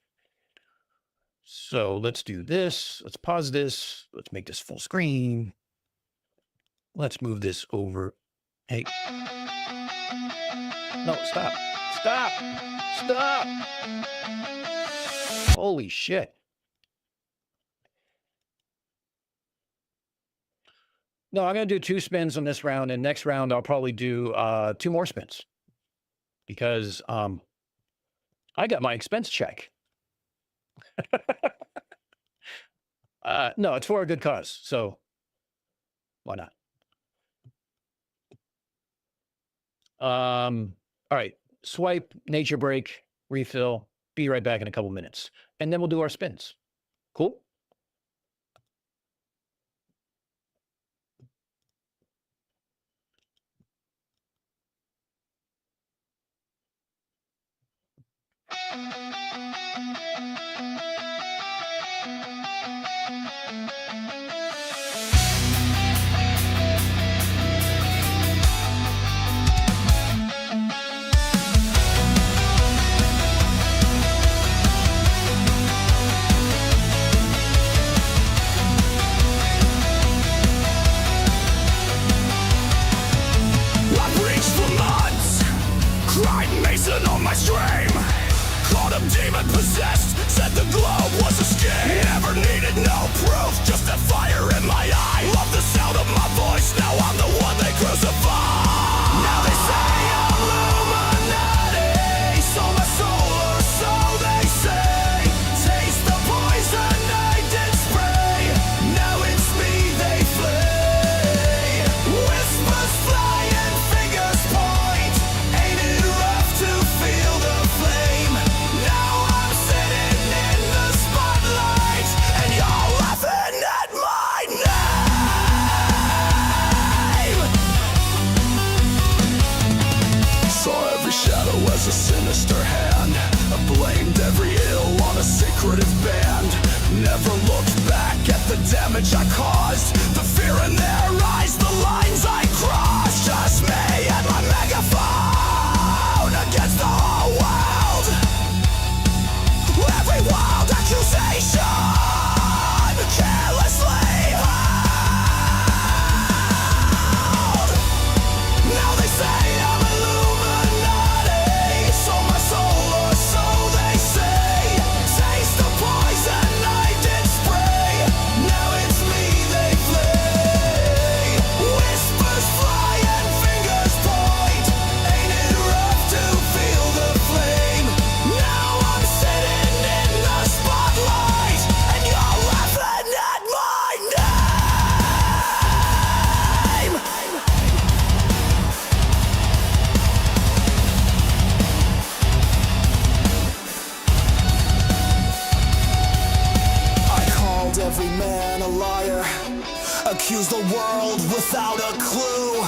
So let's do this. Let's pause this. Let's make this full screen. Let's move this over. Hey. No, stop. Stop. Stop. Holy shit. No, I'm going to do 2 spins on this round, and next round I'll probably do 2 more spins, because I got my expense check. No, it's for a good cause, so why not? All right, swipe, nature break, refill. Be right back in a couple minutes, and then we'll do our spins. Cool? damage I caused, the fear in their eyes, the lines I crossed. Just me and my megaphone against the whole world. Every wild accusation carelessly hurled. Now they say I'm Illuminati, sold my soul or so they say. Taste the poison I did spray, now it's me they flee. Whispers fly and fingers point, ain't it rough to feel the flame? Now I'm sitting in the spotlight and you're laughing at my name. I called every man a liar, accused the world without a clue,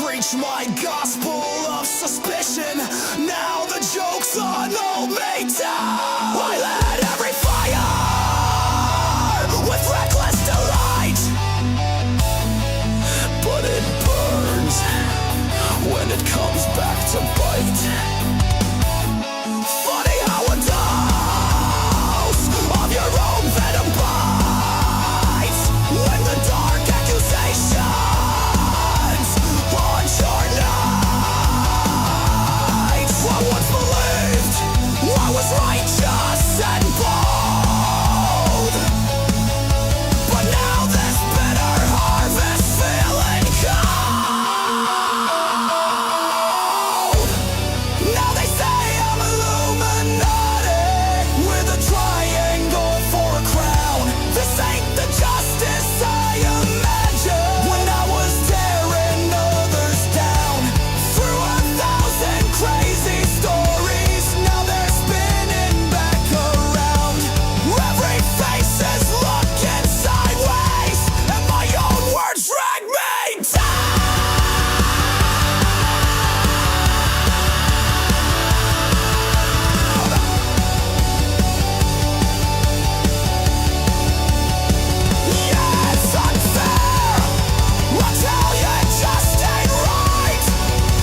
preached my gospel of suspicion. Now the joke's on old me too. I lit every fire with reckless delight, but it burns when it comes back to bite. Funny how a dose of your own venom bites when the dark accusations haunt your nights. I once believed I was righteous and bold, but now this bitter harvest feeling cold. Now they say I'm Illuminati with a triangle for a crown. This ain't the justice I imagined when I was tearing others down. Through 1,000 crazy stories, now they're spinning back around. Every face is looking sideways, and my own words drag me down. Yeah, it's unfair. I tell you, it just ain't right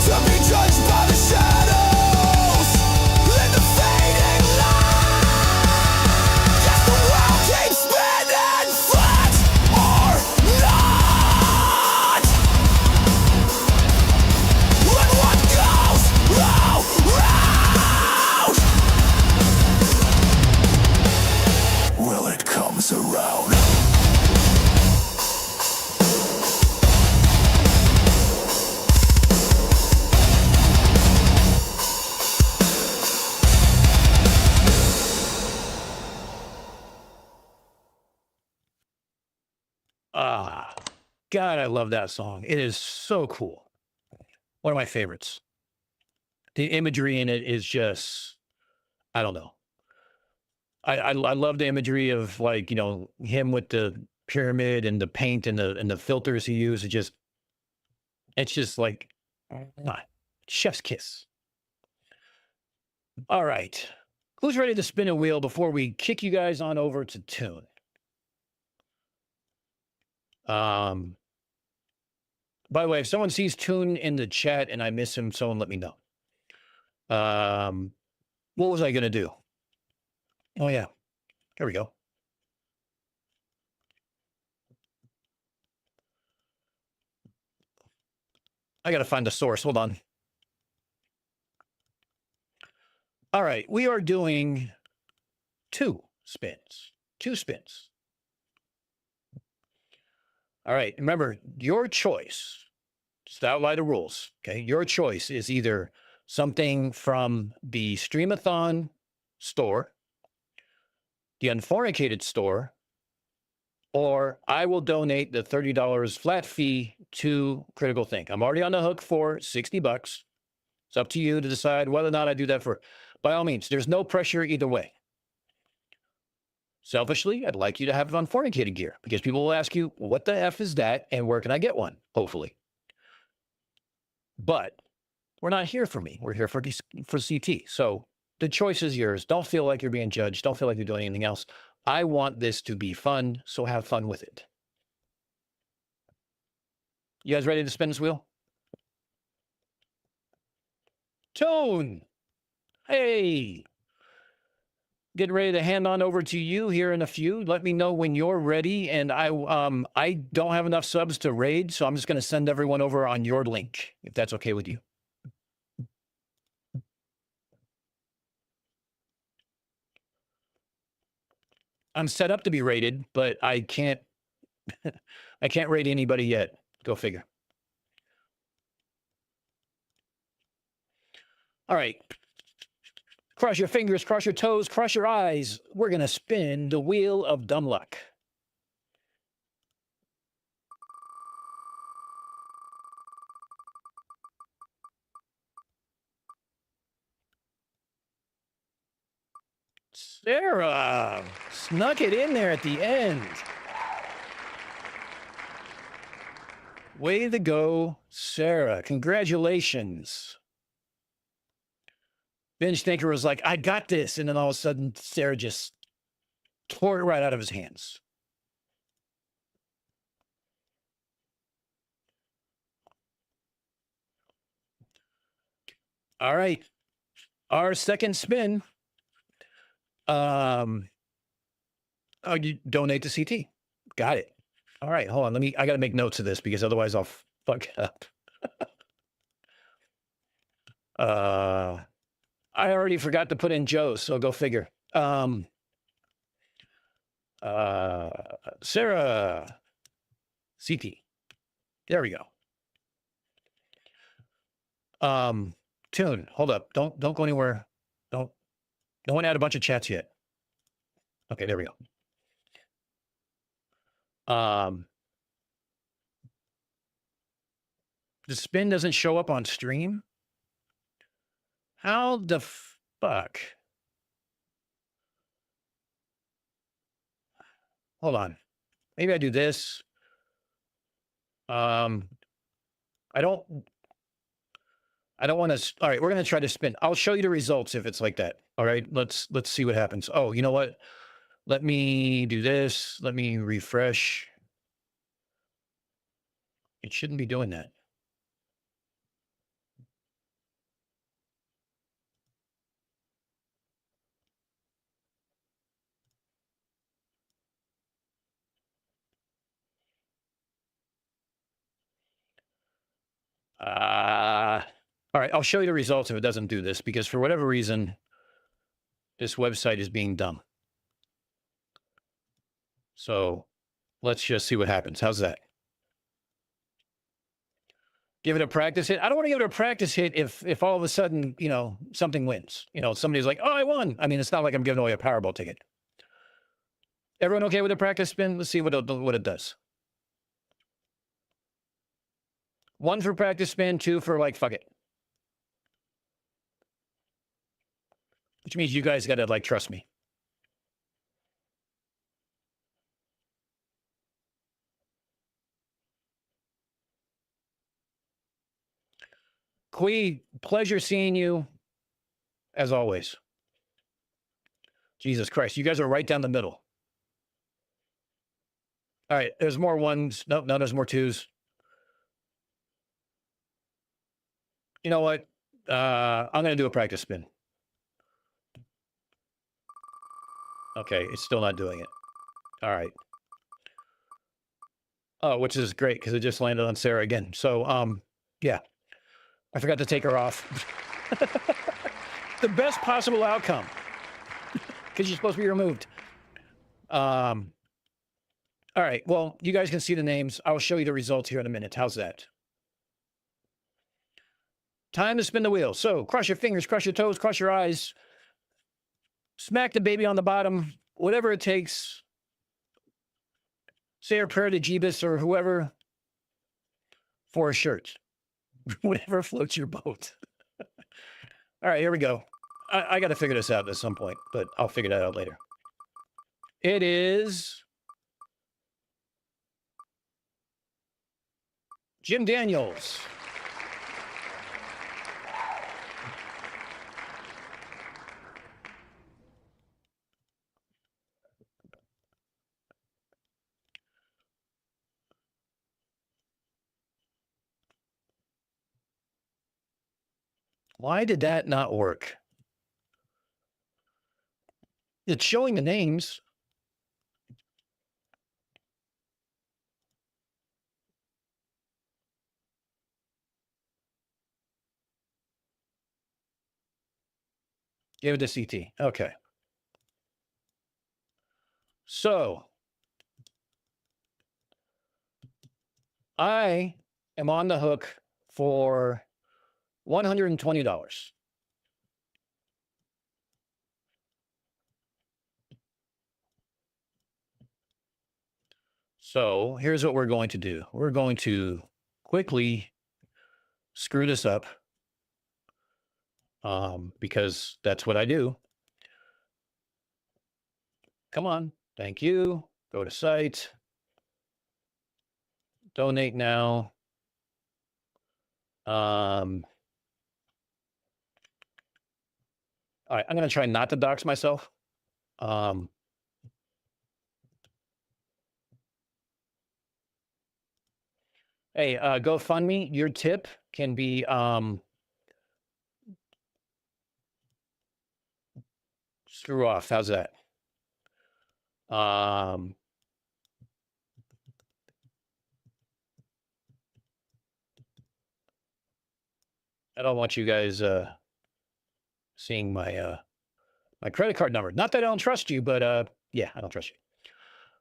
to be judged by the shadows in the fading light. Guess the world keeps spinning, flat or not. When what goes around well, it comes around. Ah, God, I love that song. It is so cool. One of my favorites. The imagery in it is just, I don't know. I love the imagery of, like, you know, him with the pyramid and the paint and the filters he used. It's just like chef's kiss. All right. Who's ready to spin a wheel before we kick you guys on over to tune? By the way, if someone sees Tune in the chat and I miss him, someone let me know. What was I going to do? Oh, yeah. Here we go. I got to find the source. Hold on. All right. We are doing two spins. All right. Remember, your choice, just to outline the rules, okay? Your choice is either something from the Stream-a-thon store, the Unfornicated store, or I will donate the $30 flat fee to Critical Think. I'm already on the hook for $60. It's up to you to decide whether or not I do that for, by all means, there's no pressure either way. Selfishly, I'd like you to have Unfornicated gear because people will ask you, what the F is that? And where can I get one? Hopefully. But we're not here for me. We're here for CT. So the choice is yours. Don't feel like you're being judged. Don't feel like you're doing anything else. I want this to be fun, so have fun with it. You guys ready to spin this wheel? Tone. Hey. Getting ready to hand on over to you here in a few. Let me know when you're ready. And I don't have enough subs to raid, so I'm just going to send everyone over on your link, if that's okay with you. I'm set up to be raided, but I can't I can't raid anybody yet. Go figure. All right. Cross your fingers, cross your toes, cross your eyes. We're going to spin the wheel of dumb luck. Sarah snuck it in there at the end. Way to go, Sarah. Congratulations. Binge Thinker was like, I got this. And then all of a sudden, Sarah just tore it right out of his hands. All right. Our second spin. Oh, you donate to CT. Got it. All right, hold on. I got to make notes of this because otherwise I'll fuck it up. I already forgot to put in Joe, so go figure. Sarah CT. There we go. Tune, hold up. Don't go anywhere. Don't add a bunch of chats yet. Okay, there we go. The spin doesn't show up on stream. How the fuck? Hold on. Maybe I do this. I don't want to. All right, we're going to try to spin. I'll show you the results if it's like that. All right, let's see what happens. Oh, you know what? Let me do this. Let me refresh. It shouldn't be doing that. All right, I'll show you the results if it doesn't do this, because for whatever reason, this website is being dumb. So let's just see what happens. How's that? Give it a practice hit. I don't want to give it a practice hit if all of a sudden, you know, something wins. You know, somebody's like, oh, I won. I mean, it's not like I'm giving away a Powerball ticket. Everyone okay with the practice spin? Let's see what it does. 1 for practice spin, 2 for like, fuck it. Which means you guys got to like, trust me. Quee, pleasure seeing you, as always. Jesus Christ, you guys are right down the middle. All right, there's more ones. Nope, no, there's more 2s. You know what? I'm going to do a practice spin. Okay, it's still not doing it. All right. Oh, which is great because it just landed on Sarah again. So, yeah, I forgot to take her off. The best possible outcome because she's supposed to be removed. All right. Well, you guys can see the names. I'll show you the results here in a minute. How's that? Time to spin the wheel. So cross your fingers, cross your toes, cross your eyes. Smack the baby on the bottom, whatever it takes. Say a prayer to Jeebus or whoever for a shirt. Whatever floats your boat. All right, here we go. I got to figure this out at some point, but I'll figure that out later. It is Jim Daniels. Why did that not work? It's showing the names. Give it to CT. Okay. So I am on the hook for $120. So here's what we're going to do. We're going to quickly screw this up because that's what I do. Come on. Thank you. Go to site. Donate now. All right, I'm going to try not to dox myself. Hey, GoFundMe, your tip can be screw off. How's that? I don't want you guys seeing my my credit card number. Not that I don't trust you, but yeah, I don't trust you.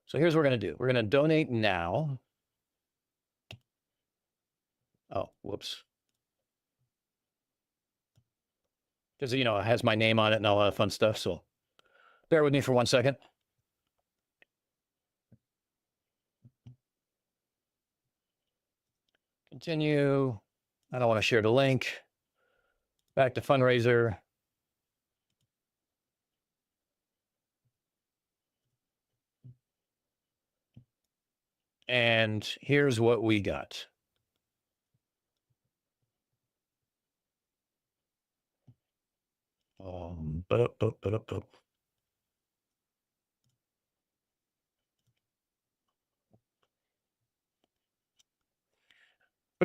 So here's what we're going to do. We're going to donate now. Oh, whoops. Because, you know, it has my name on it and all that fun stuff. So bear with me for 1 second. Continue. I don't want to share the link. Back to fundraiser. And here's what we got. For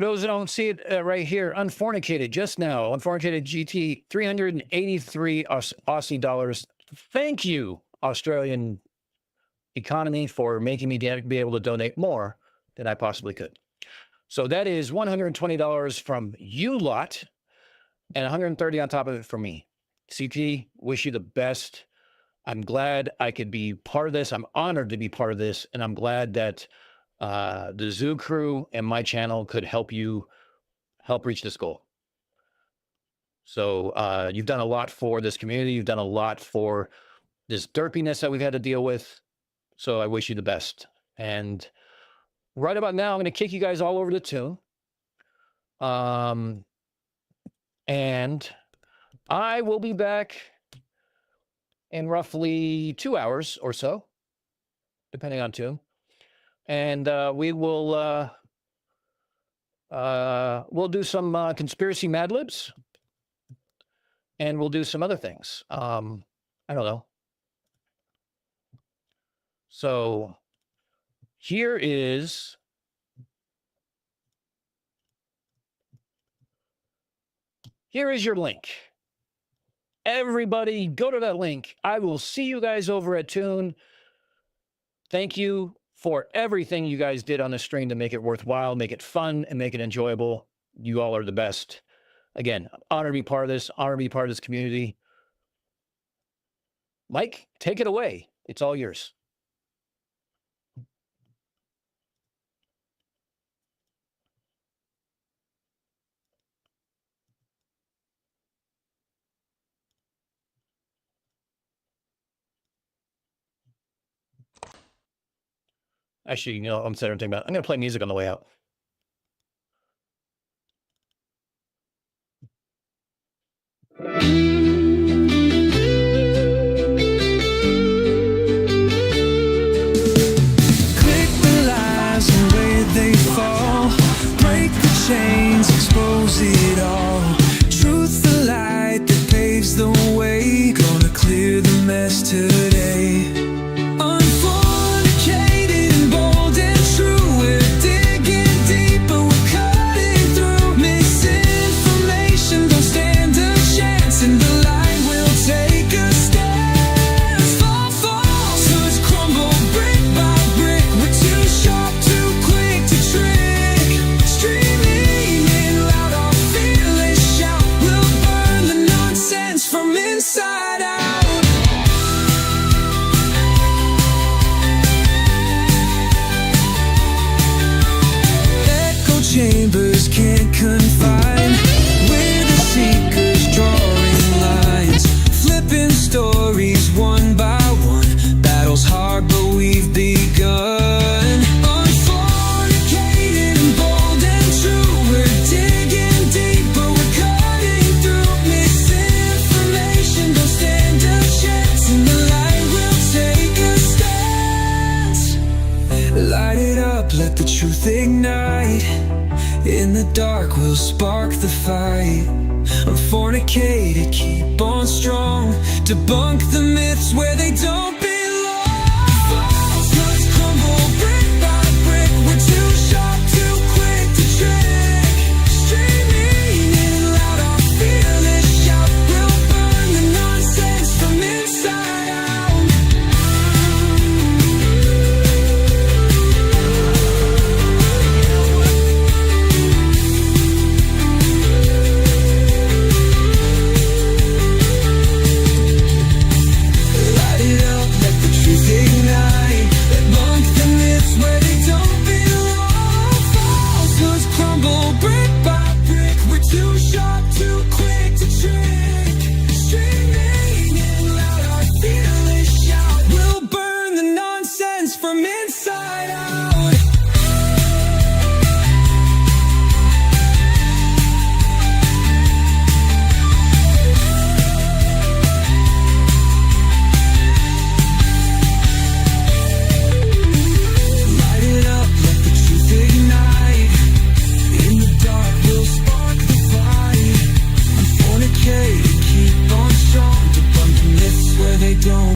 those that don't see it right here, Unfornicated just now, Unfornicated GT, 383 Aussie dollars. Thank you, Australian economy, for making me be able to donate more than I possibly could. So that is $120 from you lot and 130 on top of it for me. CT, wish you the best. I'm glad I could be part of this. I'm honored to be part of this. And I'm glad that the Zoo crew and my channel could help you reach this goal. So you've done a lot for this community. You've done a lot for this derpiness that we've had to deal with. So I wish you the best. And right about now, I'm going to kick you guys all over the tune. And I will be back in roughly 2 hours or so, depending on tune. And we will we'll do some conspiracy Mad Libs, and we'll do some other things. I don't know. So here is your link. Everybody go to that link. I will see you guys over at Tune. Thank you for everything you guys did on the stream to make it worthwhile, make it fun, and make it enjoyable. You all are the best. Again, honored to be part of this, honored to be part of this community. Mike, take it away. It's all yours. Actually, you know, I'm saying everything about. I'm going to play music on the way out. Click the lies and where they fall. Break the chains, expose it all. Truth, the light that paves the way. Gonna clear the mess today. Unfornicated and bold and true. We're digging let the truth ignite. In the dark we'll spark the fight. Unfornicated, keep on strong. Debunk the myths where they don't